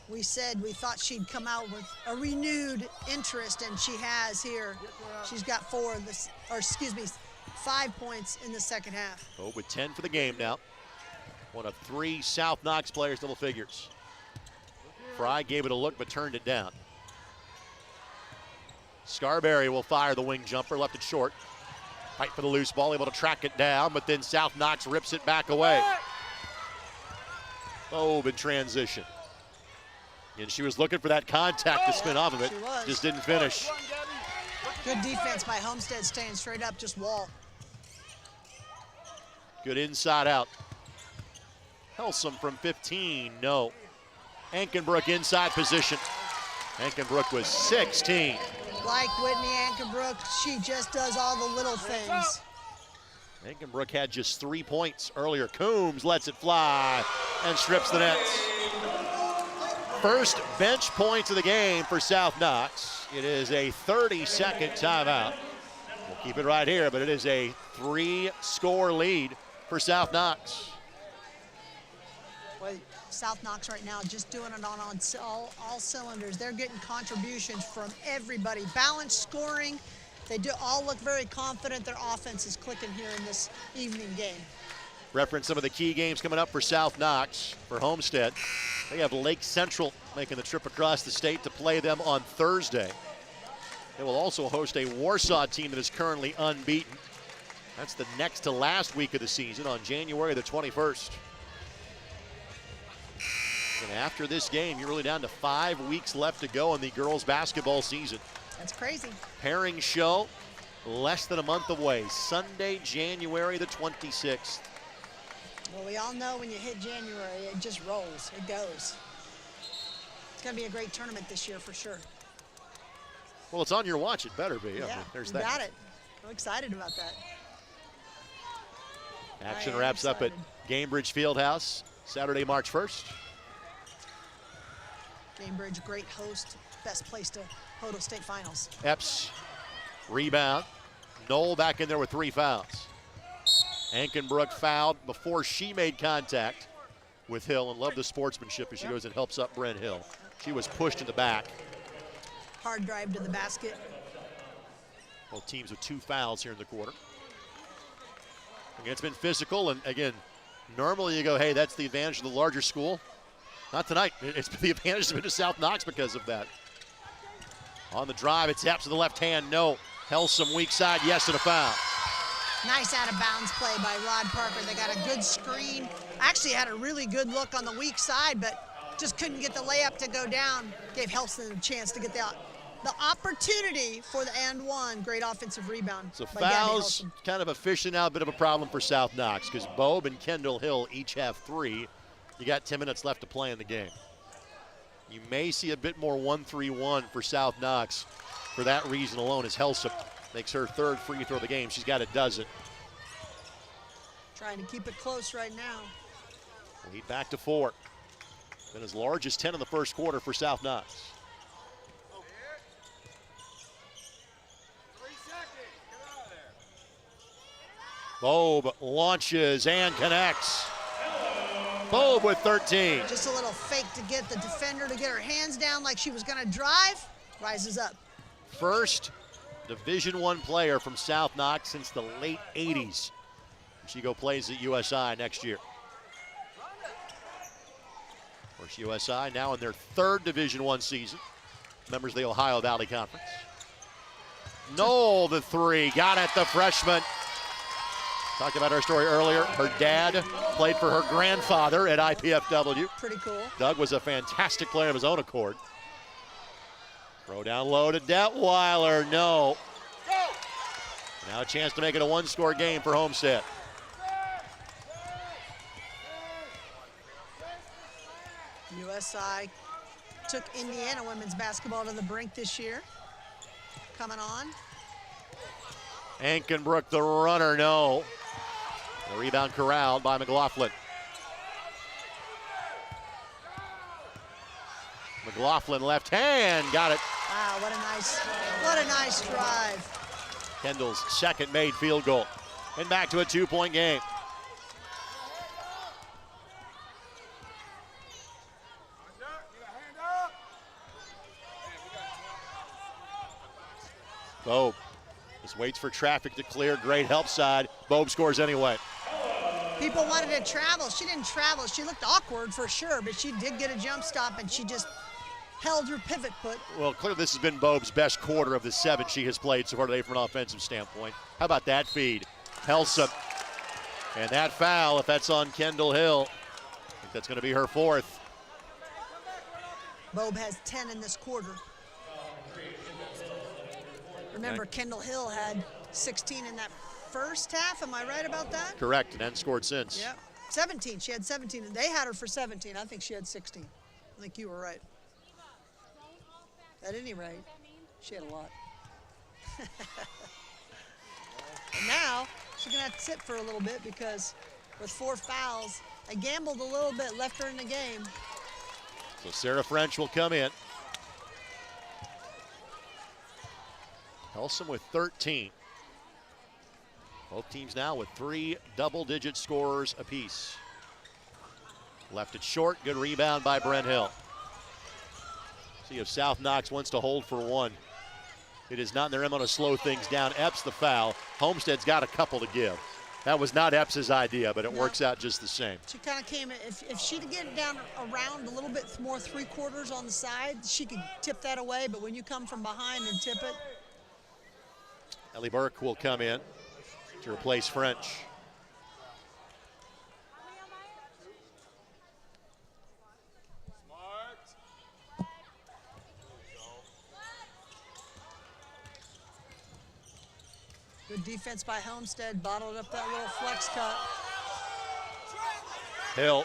we said we thought she'd come out with a renewed interest, and she has here. She's got 5 points in the second half. Bobe with 10 for the game now. One of 3 South Knox players, double figures. Fry gave it a look but turned it down. Scarberry will fire the wing jumper, left it short. Fight for the loose ball, able to track it down, but then South Knox rips it back away. Bobe in transition. And she was looking for that contact to spin off of it. Just didn't finish. Good defense by Homestead, staying straight up, just wall. Good inside out. Helsum from 15, no. Ankenbrook inside position. Ankenbrook was 16. Like Whitney Ankenbrook, she just does all the little things. Ankenbrook had just 3 points earlier. Coombs lets it fly and strips the nets. First bench points of the game for South Knox. It is a 30-second timeout. We'll keep it right here, but it is a 3-score lead for South Knox. Well, South Knox right now just doing it on all cylinders. They're getting contributions from everybody. Balanced scoring. They do all look very confident. Their offense is clicking here in this evening game. Reference some of the key games coming up for South Knox. For Homestead, they have Lake Central making the trip across the state to play them on Thursday. They will also host a Warsaw team that is currently unbeaten. That's the next to last week of the season on January the 21st. And after this game, you're really down to 5 weeks left to go in the girls basketball season. That's crazy. Pairing show less than a month away, Sunday, January the 26th. Well, we all know when you hit January, it just rolls, it goes. It's gonna be a great tournament this year for sure. Well, it's on your watch, it better be. Yeah, I mean, there's we that. got it. I'm excited about that. Action wraps up at Gamebridge Fieldhouse, Saturday, March 1st. Gamebridge, great host, best place to hold a state finals. Epps, rebound. Knoll back in there with 3 fouls. Ankenbrook fouled before she made contact with Hill, and love the sportsmanship as she goes and helps up Brent Hill. She was pushed in the back. Hard drive to the basket. Both teams with 2 fouls here in the quarter. Again, it's been physical, and again, normally you go, hey, that's the advantage of the larger school. Not tonight. It's the advantage has been to South Knox because of that. On the drive, it's Epps to the left hand, no. Helsum weak side, yes, and a foul. Nice out of bounds play by Rod Parker. They got a good screen. Actually had a really good look on the weak side, but just couldn't get the layup to go down. Gave Helsum a chance to get the the opportunity for the and one. Great offensive rebound. So by Gabby fouls Helson. kind of officially now a bit of a problem for South Knox because Bobe and Kendall Hill each have 3. You got 10 minutes left to play in the game. You may see a bit more 1-3-1 for South Knox for that reason alone as Helsup makes her 3rd free throw of the game. She's got a dozen. Trying to keep it close right now. Lead back to 4. Been as large as 10 in the first quarter for South Knox. Bobe launches and connects. Bobe with 13. Just a little fake to get the defender to get her hands down like she was going to drive. Rises up. First Division I player from South Knox since the late 80s. She plays at USI next year. Of course, USI now in their 3rd Division I season. Members of the Ohio Valley Conference. Knoll the 3, got it, the freshman. Talked about her story earlier. Her dad played for her grandfather at IPFW. Pretty cool. Doug was a fantastic player of his own accord. Throw down low to Detweiler, no. Now a chance to make it a 1-score game for Homestead. USI took Indiana women's basketball to the brink this year. Coming on. Ankenbrook the runner, no. The rebound corralled by McLaughlin. McLaughlin left hand, got it. Wow, what a nice drive. Kendall's 2nd made field goal. And back to a 2-point game. Bobe just waits for traffic to clear. Great help side. Bobe scores anyway. People wanted to travel. She didn't travel. She looked awkward for sure, but she did get a jump stop and she just held her pivot foot. Well, clearly this has been Bobe's best quarter of the 7 she has played so far today from an offensive standpoint. How about that feed? Helsup. And that foul, if that's on Kendall Hill, I think that's going to be her 4th. Bobe has 10 in this quarter. Remember, Kendall Hill had 16 in that first half. Am I right about that? Correct, and hadn't scored since. Yeah, 17. She had 17, and they had her for 17. I think she had 16. I think you were right. At any rate, she had a lot. And now, she's going to have to sit for a little bit because with 4 fouls, I gambled a little bit, left her in the game. So Sarah French will come in. Helson with 13. Both teams now with 3 double-digit scorers apiece. Left it short, good rebound by Brent Hill. See if South Knox wants to hold for 1. It is not in their MO to slow things down. Epps the foul. Homestead's got a couple to give. That was not Epps' idea, but it works out just the same. She kind of came, if she'd get it down around a little bit more 3/4 on the side, she could tip that away, but when you come from behind and tip it. Ellie Burke will come in to replace French. Good defense by Homestead, bottled up that little flex cut. Hill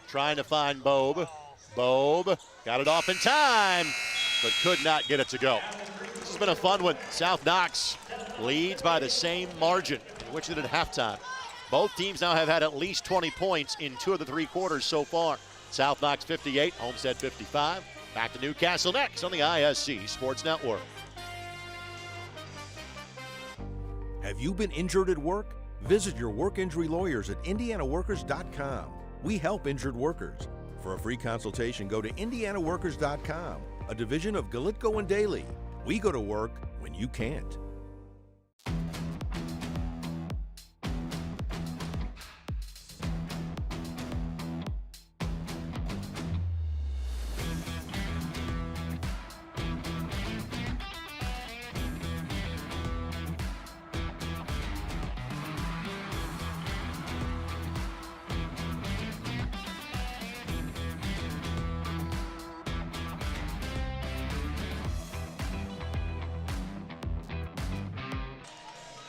trying to find Bobe. Bobe got it off in time, but could not get it to go. This has been a fun one. South Knox leads by the same margin in which they did at halftime. Both teams now have had at least 20 points in 2 of the 3 quarters so far. South Knox 58, Homestead 55. Back to Newcastle next on the ISC Sports Network. Have you been injured at work? Visit your work injury lawyers at indianaworkers.com. We help injured workers. For a free consultation, go to indianaworkers.com, a division of Galitko and Daly. We go to work when you can't.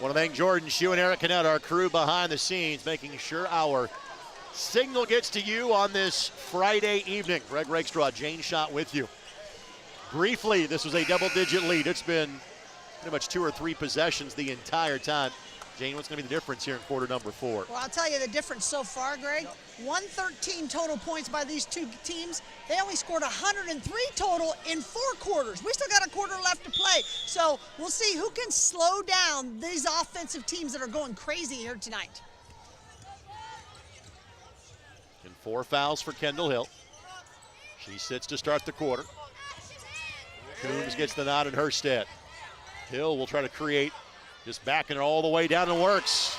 Want to thank Jordan Shue and Eric Canet, our crew behind the scenes, making sure our signal gets to you on this Friday evening. Greg Rakestraw, Jane Schott with you. Briefly, this was a double-digit lead. It's been pretty much 2 or 3 possessions the entire time. Jane, what's going to be the difference here in quarter number 4? Well, I'll tell you the difference so far, Greg. 113 total points by these two teams. They only scored 103 total in 4 quarters. We still got a quarter left to play. So we'll see who can slow down these offensive teams that are going crazy here tonight. And 4 fouls for Kendall Hill. She sits to start the quarter. Coombs gets the nod in her stead. Hill will try to create, just backing it all the way down and works.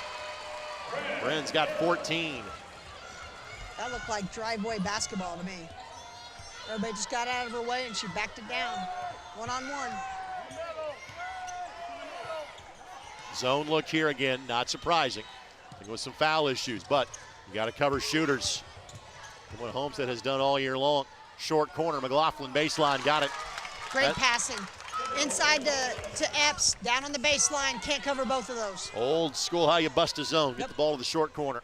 Bren's got 14. That looked like driveway basketball to me. Everybody just got out of her way and she backed it down. 1-on-1. Zone look here again, not surprising. With some foul issues, but you got to cover shooters. And what Homestead has done all year long. Short corner, McLaughlin baseline, got it. Great passing. Inside to Epps, down on the baseline, can't cover both of those. Old school how you bust a zone, get the ball to the short corner.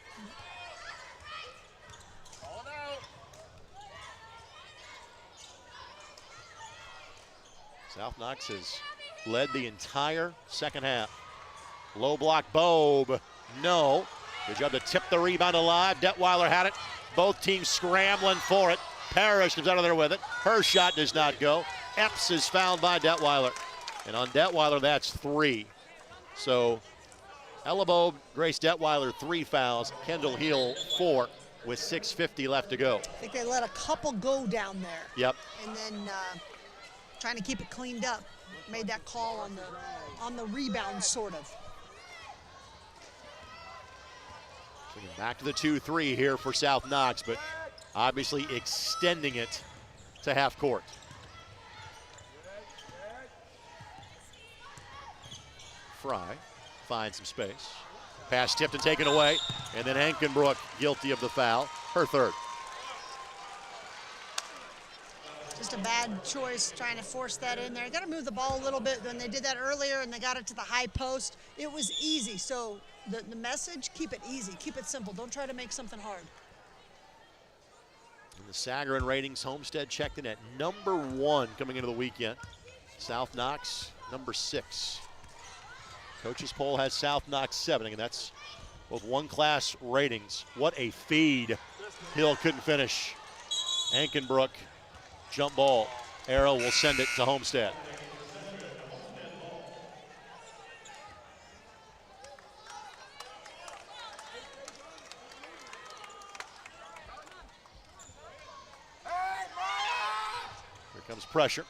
South Knox has led the entire second half. Low block, Bobe, no. Good job to tip the rebound alive. Detweiler had it. Both teams scrambling for it. Parrish comes out of there with it. Her shot does not go. Epps is fouled by Detweiler. And on Detweiler, that's 3. So Ella Bobe, Grace Detweiler, 3 fouls. Kendall Hill, 4 with 6:50 left to go. I think they let a couple go down there. Yep. And then trying to keep it cleaned up. Made that call on the rebound, sort of. Back to the 2-3 here for South Knox, but obviously extending it to half court. Fry finds some space. Pass tipped and taken away, and then Ankenbrook guilty of the foul, her 3rd. Just a bad choice trying to force that in there. Got to move the ball a little bit. When they did that earlier and they got it to the high post, it was easy. So the message, keep it easy, keep it simple. Don't try to make something hard. In the Sagarin ratings, Homestead checked in at number 1 coming into the weekend. South Knox, number 6. Coaches poll has South Knox 7, and that's both one-class ratings. What a feed. Hill couldn't finish. Ankenbrook, jump ball. Arrow will send it to Homestead. Here comes pressure.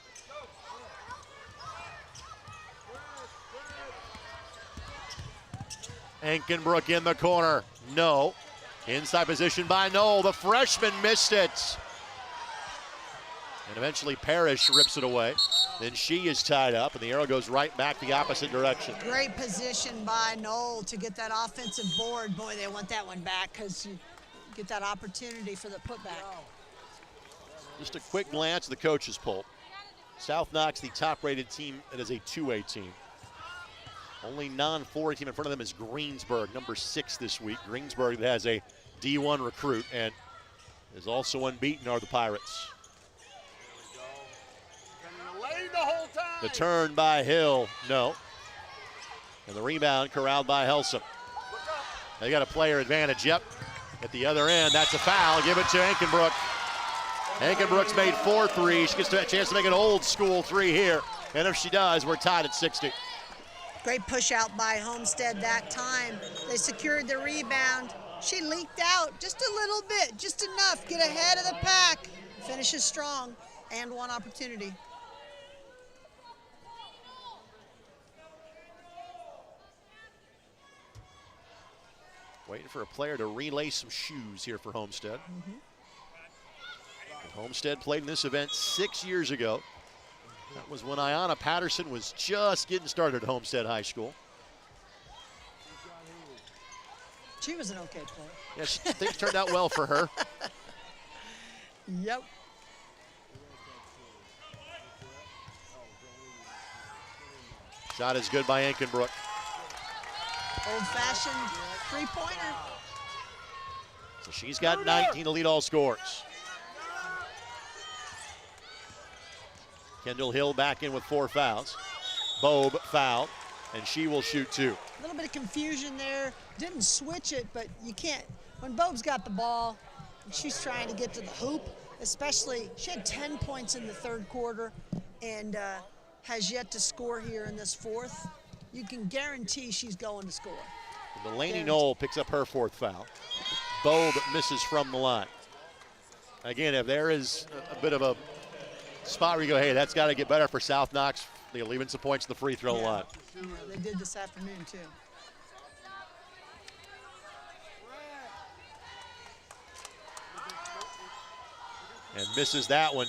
Ankenbrook in the corner, no. Inside position by Knoll, the freshman missed it. And eventually Parrish rips it away. Then she is tied up and the arrow goes right back the opposite direction. Great position by Knoll to get that offensive board. Boy, they want that one back because you get that opportunity for the putback. Just a quick glance at the coaches poll. South Knox, the top rated team, that is a 2A team. Only non-4A team in front of them is Greensburg, number 6 this week. Greensburg that has a D1 recruit and is also unbeaten are the Pirates. The turn by Hill, no. And the rebound corralled by Helsum. They got a player advantage, yep. At the other end, that's a foul. Give it to Ankenbrook. Ankenbrook's made 4 threes. She gets a chance to make an old school 3 here. And if she does, we're tied at 60. Great push out by Homestead that time. They secured the rebound. She leaked out just a little bit, just enough. Get ahead of the pack. Finishes strong and 1 opportunity. Waiting for a player to relay some shoes here for Homestead. Homestead played in this event 6 years ago. That was when Ayanna Patterson was just getting started at Homestead High School. She was an okay player. Yes, things turned out well for her. Yep. Shot is good by Ankenbrook. Old-fashioned three-pointer. So she's got 19 to lead all scores. Kendall Hill back in with 4 fouls. Bobe fouled, and she will shoot 2. A little bit of confusion there. Didn't switch it, but you can't. When Bobe's got the ball, and she's trying to get to the hoop, especially, she had 10 points in the third quarter and has yet to score here in this fourth. You can guarantee she's going to score. Delaney Knoll picks up her 4th foul. Bobe misses from the line. Again, if there is a bit of a spot where you go, hey, that's got to get better for South Knox, they're leaving some points in the free throw line. They did this afternoon, too. And misses that one,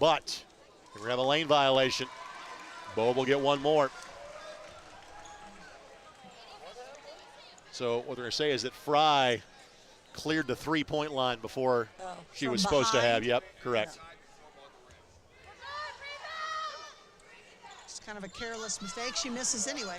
but we're going to have a lane violation. Bobe will get 1 more. So what they're going to say is that Fry cleared the 3-point line before she was supposed to have. Yep, correct. It's kind of a careless mistake. She misses anyway.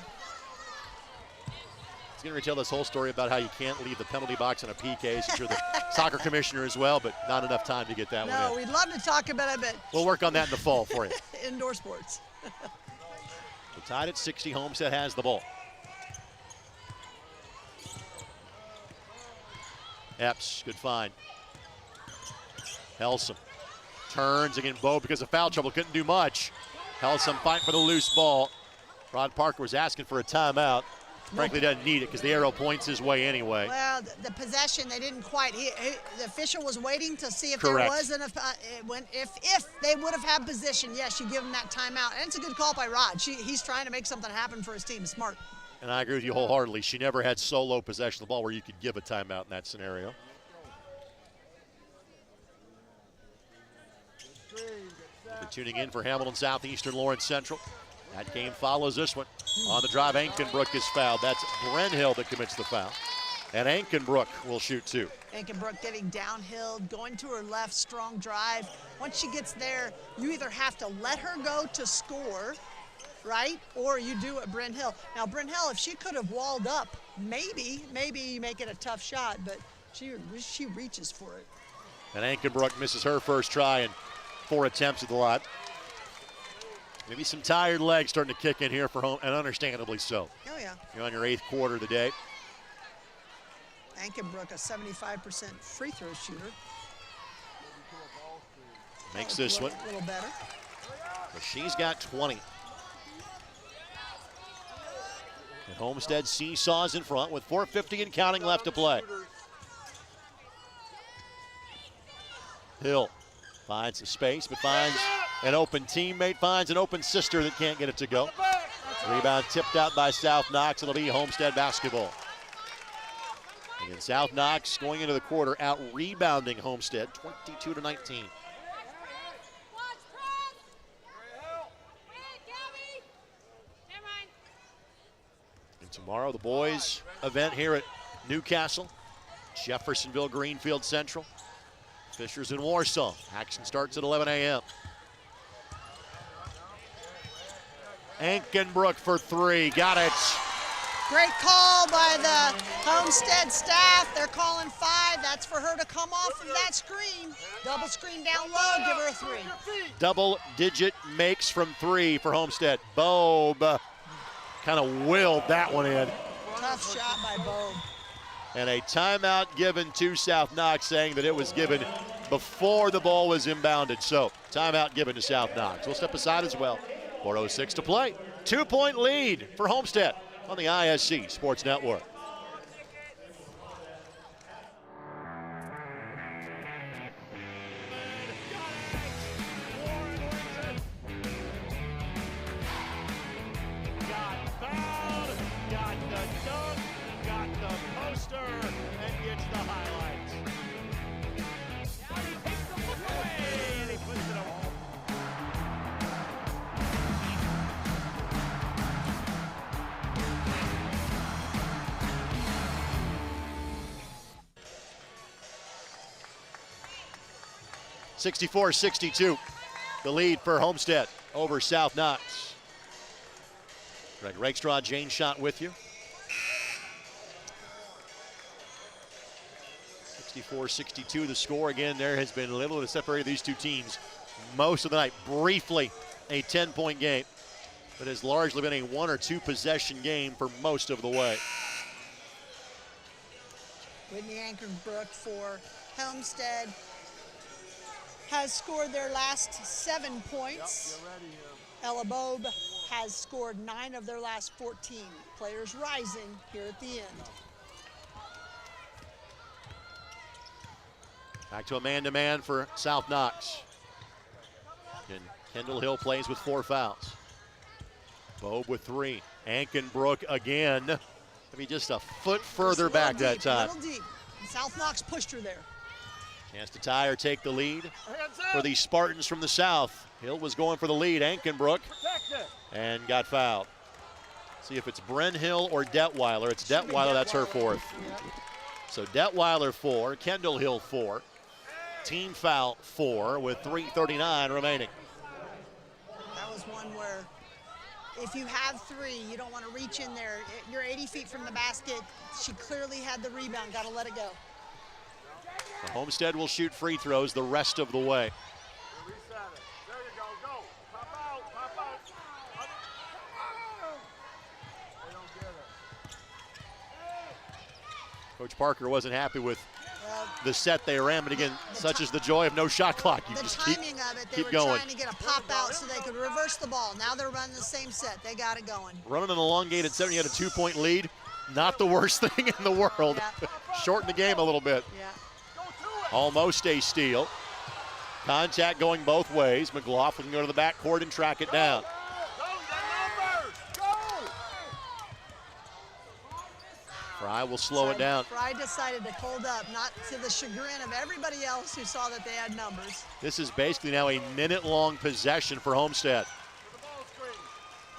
He's going to retell this whole story about how you can't leave the penalty box on a PK since you're the soccer commissioner as well, but not enough time to get that one in. No, we'd love to talk about it, but we'll work on that in the fall for you. Indoor sports. So tied at 60, Homestead has the ball. Epps, good find. Helsum turns again. Bobe, because of foul trouble, couldn't do much. Helsum fight for the loose ball. Rod Parker was asking for a timeout. Frankly, doesn't need it because the arrow points his way anyway. Well, the possession, they didn't quite. The official was waiting to see if Correct. there was enough. If they would have had position, yes, you give him that timeout. And it's a good call by Rod. He's trying to make something happen for his team. Smart. And I agree with you wholeheartedly. She never had solo possession of the ball where you could give a timeout in that scenario. We're tuning in for Hamilton Southeastern Lawrence Central. That game follows this one. On the drive, Ankenbrook is fouled. That's Brenhill that commits the foul. And Ankenbrook will shoot 2. Ankenbrook getting downhill, going to her left, strong drive. Once she gets there, you either have to let her go to score, right? Or you do it Bryn Hill. Now, Bryn Hill, if she could have walled up, maybe you make it a tough shot, but she reaches for it. And Ankenbrook misses her first try and 4 attempts at the lot. Maybe some tired legs starting to kick in here for home, and understandably so. Oh, yeah. You're on your 8th quarter of the day. Ankenbrook, a 75% free throw shooter. Makes this one. A little better. But she's got 20. And Homestead seesaws in front with 4:50 and counting left to play. Hill finds some space, but finds an open teammate, finds an open sister that can't get it to go. Rebound tipped out by South Knox. It'll be Homestead basketball. And South Knox going into the quarter out rebounding Homestead 22-19. And tomorrow the boys event here at Newcastle, Jeffersonville Greenfield Central. Fishers in Warsaw. Action starts at 11 a.m. Ankenbrook for 3. Got it. Great call by the Homestead staff. They're calling 5. That's for her to come off of that screen. Double screen down low. Give her a 3. Double-digit makes from 3 for Homestead. Bobe kind of willed that one in. Tough shot by Bobe. And a timeout given to South Knox, saying that it was given before the ball was inbounded. So, timeout given to South Knox. We'll step aside as well. 4:06 to play. 2-point lead for Homestead on the ISC Sports Network. And gets the highlights. Now he takes the look away and he puts it away. (64-62), the lead for Homestead over South Knox. Greg Rakestraw, Jane Schott with you. 64-62 the score. Again, there has been little to separate these two teams most of the night. Briefly a 10-point game, but has largely been a 1 or 2 possession game for most of the way. Whitney Ankerbrook for Homestead has scored their last 7 points. Ella Bobe has scored 9 of their last 14. Players rising here at the end. Back to a man-to-man for South Knox. And Kendall Hill plays with 4 fouls. Bobe with 3. Ankenbrook again. Maybe just a foot further back that time. A little deep. South Knox pushed her there. Chance to tie or take the lead for the Spartans from the south. Hill was going for the lead. Ankenbrook and got fouled. See if it's Bren Hill or Detweiler. It's Detweiler, that's her 4th. So Detweiler 4, Kendall Hill 4. Team foul 4 with 3:39 remaining. That was one where if you have 3, you don't want to reach in there. You're 80 feet from the basket. She clearly had the rebound. Got to let it go. The Homestead will shoot free throws the rest of the way. There you go, go. Pop out, pop out. They don't get it. Coach Parker wasn't happy with the set they ran, but again, such is the joy of no shot clock. You just keep timing of it, they keep were going. trying to get a pop out so they could reverse the ball. Now they're running the same set. They got it going. Running an elongated 7, you had a 2-point lead. Not the worst thing in the world. Yeah. Shorten the game a little bit. Yeah. Almost a steal. Contact going both ways. McLaughlin can go to the backcourt and track it down. Fry will slow it down. Fry decided to hold up, not to the chagrin of everybody else who saw that they had numbers. This is basically now a minute-long possession for Homestead.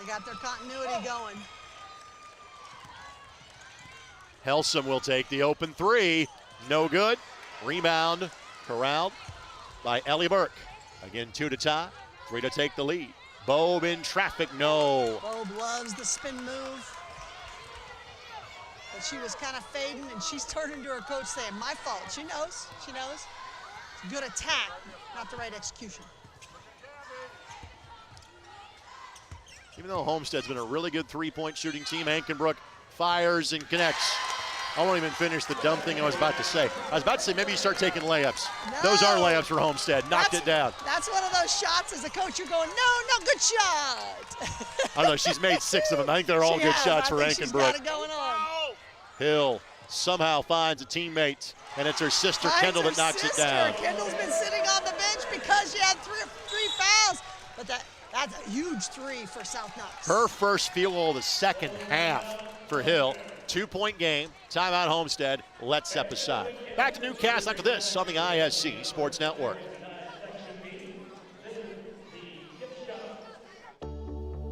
They got their continuity going. Helsum will take the open 3. No good. Rebound corralled by Ellie Burke. Again, 2 to tie, 3 to take the lead. Bobe in traffic, no. Bobe loves the spin move. But she was kind of fading, and she's turning to her coach saying, my fault. She knows, she knows. It's a good attack, not the right execution. Even though Homestead's been a really good 3-point shooting team, Ankenbrook fires and connects. I won't even finish the dumb thing I was about to say. I was about to say maybe you start taking layups. No. Those are layups for Homestead. Knocked it down. That's one of those shots as a coach you're going, no, good shot. I don't know, she's made 6 of them. I think they're all good shots for Ankenbrook. She's got it going on. Hill somehow finds a teammate, and it's her sister Kendall that knocks it down. Kendall's been sitting on the bench because she had three fouls, but that's a huge 3 for South Knox. Her first field goal of the second half for Hill. 2-point game, timeout Homestead, let's step aside. Back to Newcastle after this on the IHSAA Sports Network.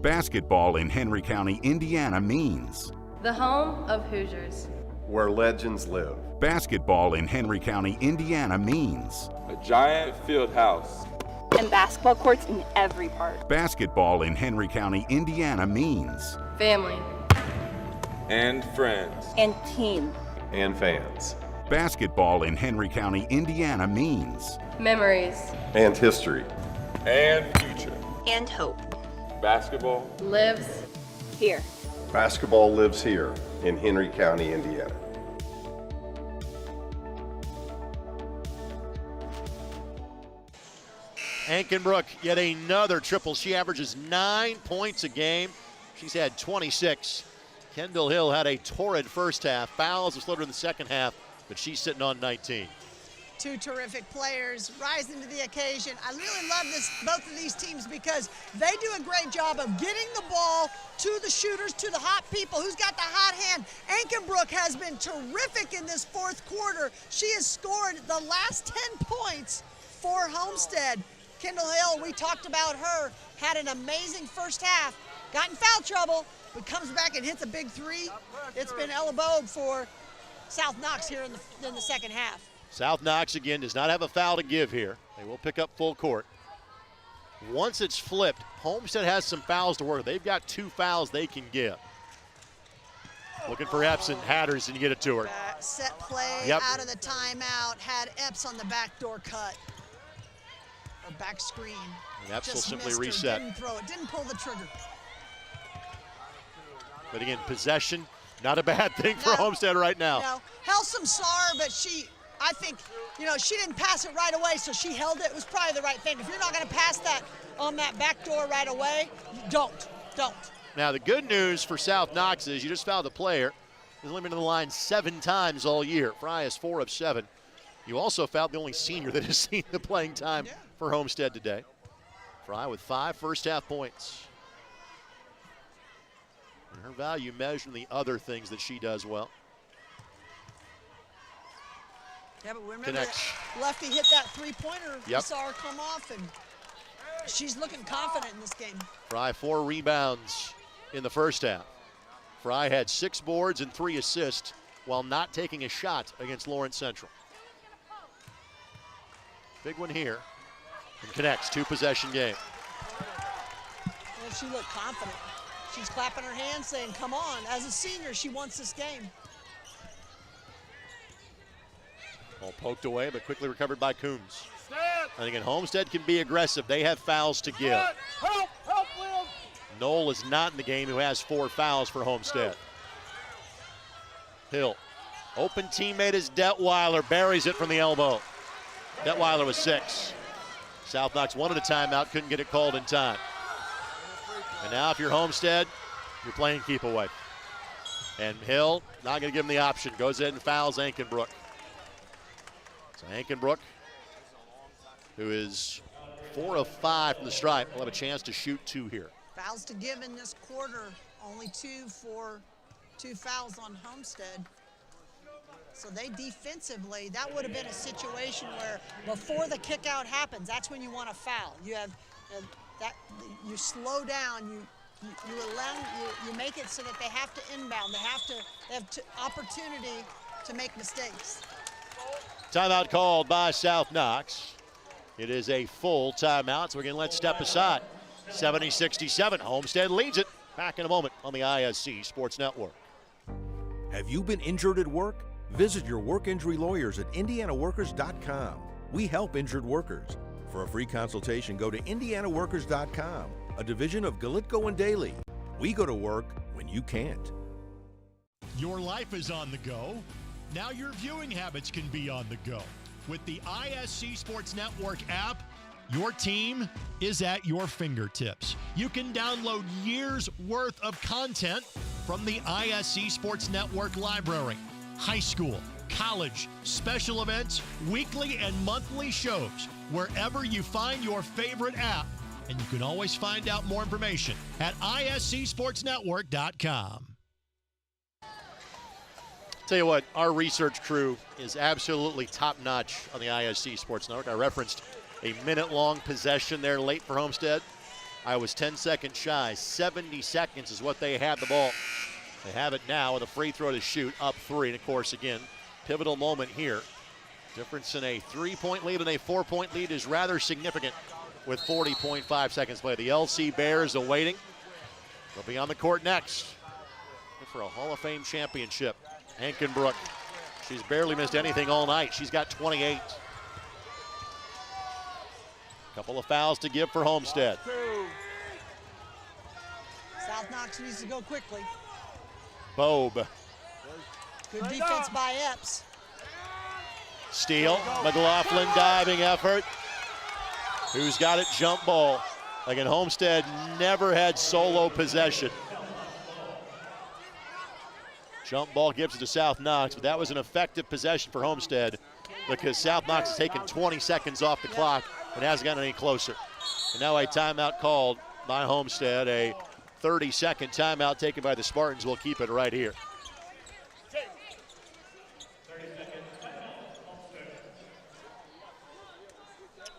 Basketball in Henry County, Indiana means The home of Hoosiers. where legends live. basketball in Henry County, Indiana means A giant field house. And basketball courts in every park. basketball in Henry County, Indiana means Family. And friends. And team. And fans. basketball in Henry County, Indiana means Memories. And history. And future. And hope. Basketball. Lives here. Basketball lives here in Henry County, Indiana. Ankenbrook, yet another triple. She averages 9 points a game. She's had 26. Kendall Hill had a torrid first half. Fouls were slowed in the second half, but she's sitting on 19. 2 terrific players rising to the occasion. I really love both of these teams because they do a great job of getting the ball to the shooters, to the hot people. Who's got the hot hand? Ankenbrook has been terrific in this 4th quarter. She has scored the last 10 points for Homestead. Kendall Hill, we talked about her, had an amazing first half, got in foul trouble, but comes back and hits a big 3. It's been Ella Bobe for South Knox here in the second half. South Knox again does not have a foul to give here. They will pick up full court. Once it's flipped, Homestead has some fouls to work. They've got 2 fouls they can give. Looking for Epps and Hatters, and you get it to her. Set play Yep. out of the timeout. Had Epps on the backdoor cut. Or back screen. And Epps will Just simply missed her, reset. Didn't throw it. Didn't pull the trigger. But again, possession, not a bad thing for No. Homestead right now. No, Helsum saw her, but I think, she didn't pass it right away, so she held it. It was probably the right thing. If you're not going to pass that on that back door right away, don't. Now, the good news for South Knox is you just fouled a player. He's only been to the line 7 times all year. Fry is 4 of 7. You also fouled the only senior that has seen the playing time for Homestead today. Fry with 5 first-half points. And her value measured in the other things that she does well. Yeah, but remember Connects. that lefty hit that three-pointer. You Yep. saw her come off, and she's looking confident in this game. Fry 4 rebounds in the first half. Fry had 6 boards and 3 assists while not taking a shot against Lawrence Central. Big one here. And connects, 2-possession game. And she looked confident. She's clapping her hands saying, come on. As a senior, she wants this game. Ball poked away, but quickly recovered by Coombs. And again, Homestead can be aggressive. They have fouls to give. Help, Will. Knoll is not in the game, who has 4 fouls for Homestead. Hill. Open teammate is Detweiler, buries it from the elbow. Detweiler was 6. South Knox wanted a timeout, couldn't get it called in time. And now if you're Homestead, you're playing keep away. And Hill, not going to give him the option, goes in and fouls Ankenbrook. So Ankenbrook, who is 4 of 5 from the stripe, will have a chance to shoot 2 here. Fouls to give in this quarter. Only 2 fouls on Homestead. So they defensively, that would have been a situation where before the kick out happens, that's when you want to foul. You have that, you slow down, you make it so that they have to inbound. They have opportunity to make mistakes. Timeout called by South Knox. It is a full timeout, so we're going to let step aside. 70-67, Homestead leads it. Back in a moment on the ISC Sports Network. Have you been injured at work? Visit your work injury lawyers at indianaworkers.com. We help injured workers. For a free consultation, go to indianaworkers.com, a division of Galitko and Daly. We go to work when you can't. Your life is on the go. Now your viewing habits can be on the go. With the ISC Sports Network app, your team is at your fingertips. You can download years' worth of content from the ISC Sports Network library. High school, college, special events, weekly and monthly shows, wherever you find your favorite app. And you can always find out more information at iscsportsnetwork.com. Tell you what, our research crew is absolutely top-notch on the ISC Sports Network. I referenced a minute-long possession there late for Homestead. I was 10 seconds shy. 70 seconds is what they had the ball. They have it now with a free throw to shoot, up 3. And, of course, again, pivotal moment here. Difference in a 3-point lead and a 4-point lead is rather significant with 40.5 seconds played. The LC Bears awaiting. They'll be on the court next for a Hall of Fame championship. Ankenbrook, she's barely missed anything all night. She's got 28. Couple of fouls to give for Homestead. South Knox needs to go quickly. Bobe. Good defense by Epps. Steal. McLaughlin diving effort. Who's got it? Jump ball. Again, Homestead never had solo possession. Jump ball gives it to South Knox, but that was an effective possession for Homestead because South Knox has taken 20 seconds off the clock and hasn't gotten any closer. And now a timeout called by Homestead, a 30-second timeout taken by the Spartans. We'll keep it right here.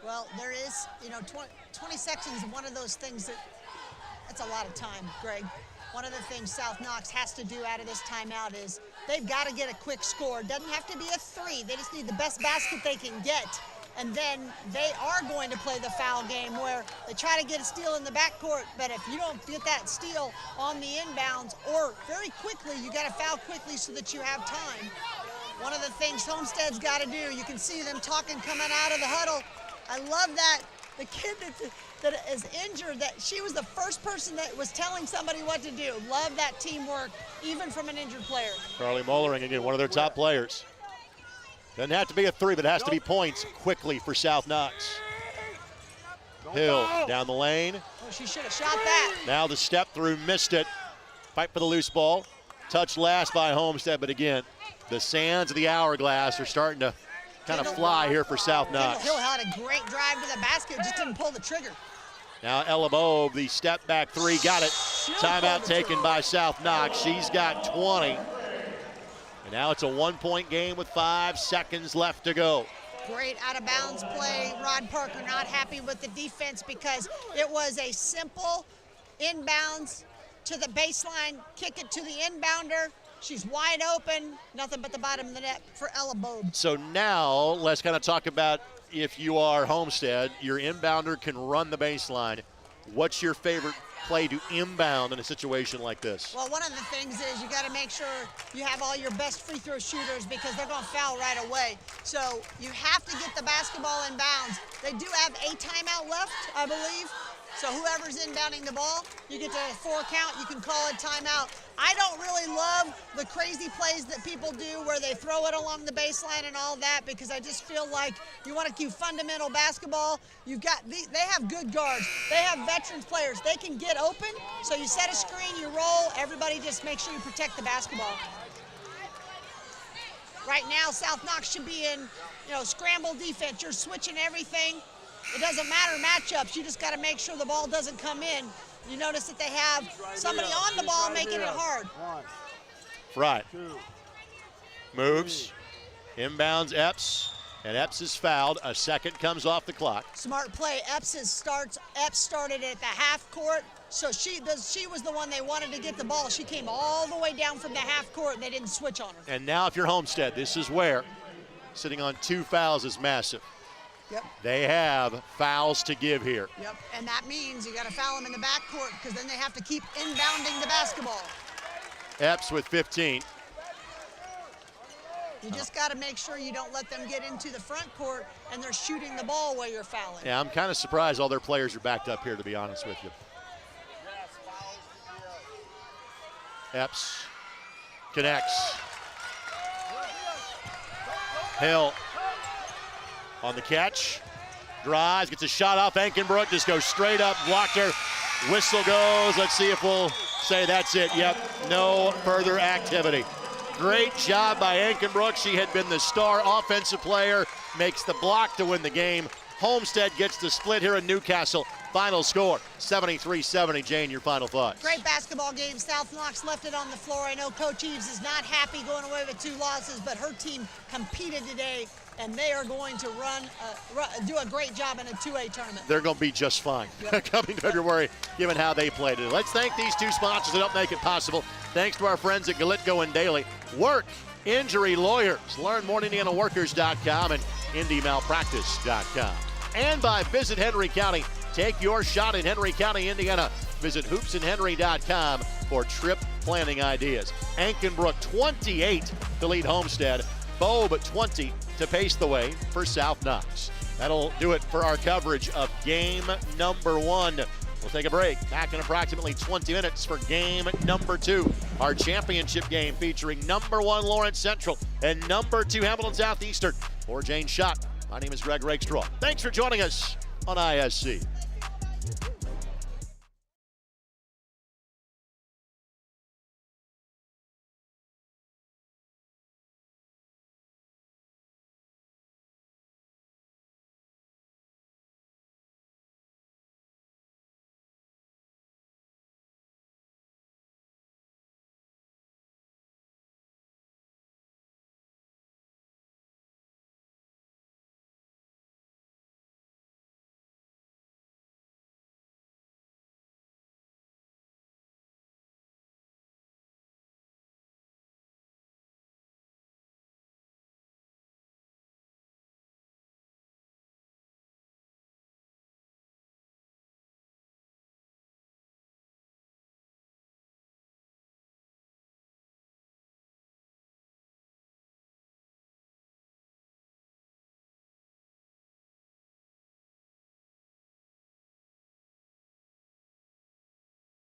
Well, there is, 20 seconds is one of those things that's a lot of time, Greg. One of the things South Knox has to do out of this timeout is they've got to get a quick score. It doesn't have to be a 3. They just need the best basket they can get. And then they are going to play the foul game where they try to get a steal in the backcourt, but if you don't get that steal on the inbounds or very quickly, you got to foul quickly so that you have time. One of the things Homestead's got to do, you can see them talking coming out of the huddle. I love that the kid that is injured, that she was the first person that was telling somebody what to do. Love that teamwork, even from an injured player. Carly Mollering, again, one of their top players. Doesn't have to be a three, but it has to be points quickly for South Knox. Hill down the lane. Oh, she should have shot that. Now the step through, missed it. Fight for the loose ball. Touched last by Homestead, but again, the sands of the hourglass are starting to kind of fly here for South Knox. Hill had a great drive to the basket, just didn't pull the trigger. Now Ella Bobe, the step back three, got it. Timeout taken by South Knox. She's got 20. And now it's a 1-point game with 5 seconds left to go. Great out-of-bounds play. Rod Parker not happy with the defense because it was a simple inbounds to the baseline, kick it to the inbounder. She's wide open, nothing but the bottom of the net for Ella Bobe. So now let's kind of talk about, if you are Homestead, your inbounder can run the baseline. What's your favorite play to inbound in a situation like this? Well, one of the things is you got to make sure you have all your best free throw shooters because they're going to foul right away. So you have to get the basketball in bounds. They do have a timeout left, I believe. So whoever's inbounding the ball, you get to a 4 count, you can call it timeout. I don't really love the crazy plays that people do where they throw it along the baseline and all that because I just feel like you want to do fundamental basketball. You've got, they have good guards. They have veterans players. They can get open. So you set a screen, you roll, everybody just make sure you protect the basketball. Right now, South Knox should be in, scramble defense. You're switching everything. It doesn't matter matchups. You just got to make sure the ball doesn't come in. You notice that they have somebody on the ball making it hard. Right. Moves. Inbounds Epps. And Epps is fouled. A second comes off the clock. Smart play. Epps started at the half court. So she was the one they wanted to get the ball. She came all the way down from the half court and they didn't switch on her. And now if you're Homestead, this is where sitting on 2 fouls is massive. Yep. They have fouls to give here. Yep, and that means you got to foul them in the backcourt because then they have to keep inbounding the basketball. Epps with 15. You just got to make sure you don't let them get into the front court and they're shooting the ball while you're fouling. Yeah, I'm kind of surprised all their players are backed up here, to be honest with you. Epps connects. Hill on the catch, drives, gets a shot off Enkenbrook, just goes straight up, blocked her, whistle goes. Let's see if we'll say that's it. Yep, no further activity. Great job by Enkenbrook. She had been the star offensive player, makes the block to win the game. Homestead gets the split here in Newcastle. Final score, 73-70. Jane, your final thoughts. Great basketball game. South Knox left it on the floor. I know Coach Eves is not happy going away with 2 losses, but her team competed today, and they are going to do a great job in a 2A tournament. They're going to be just fine coming February, given how they played it. Let's thank these 2 sponsors that help make it possible. Thanks to our friends at Galitko and Daly. Work Injury Lawyers. Learn more at IndianaWorkers.com and IndyMalpractice.com. And by Visit Henry County. Take your shot in Henry County, Indiana. Visit hoopsandhenry.com for trip planning ideas. Enkenbrook 28 to lead Homestead. Bobe 20 to pace the way for South Knox. That'll do it for our coverage of game number 1. We'll take a break. Back in approximately 20 minutes for game number 2. Our championship game featuring number 1 Lawrence Central and number 2 Hamilton Southeastern. For Jane Schott, my name is Greg Rakestraw. Thanks for joining us on ISC.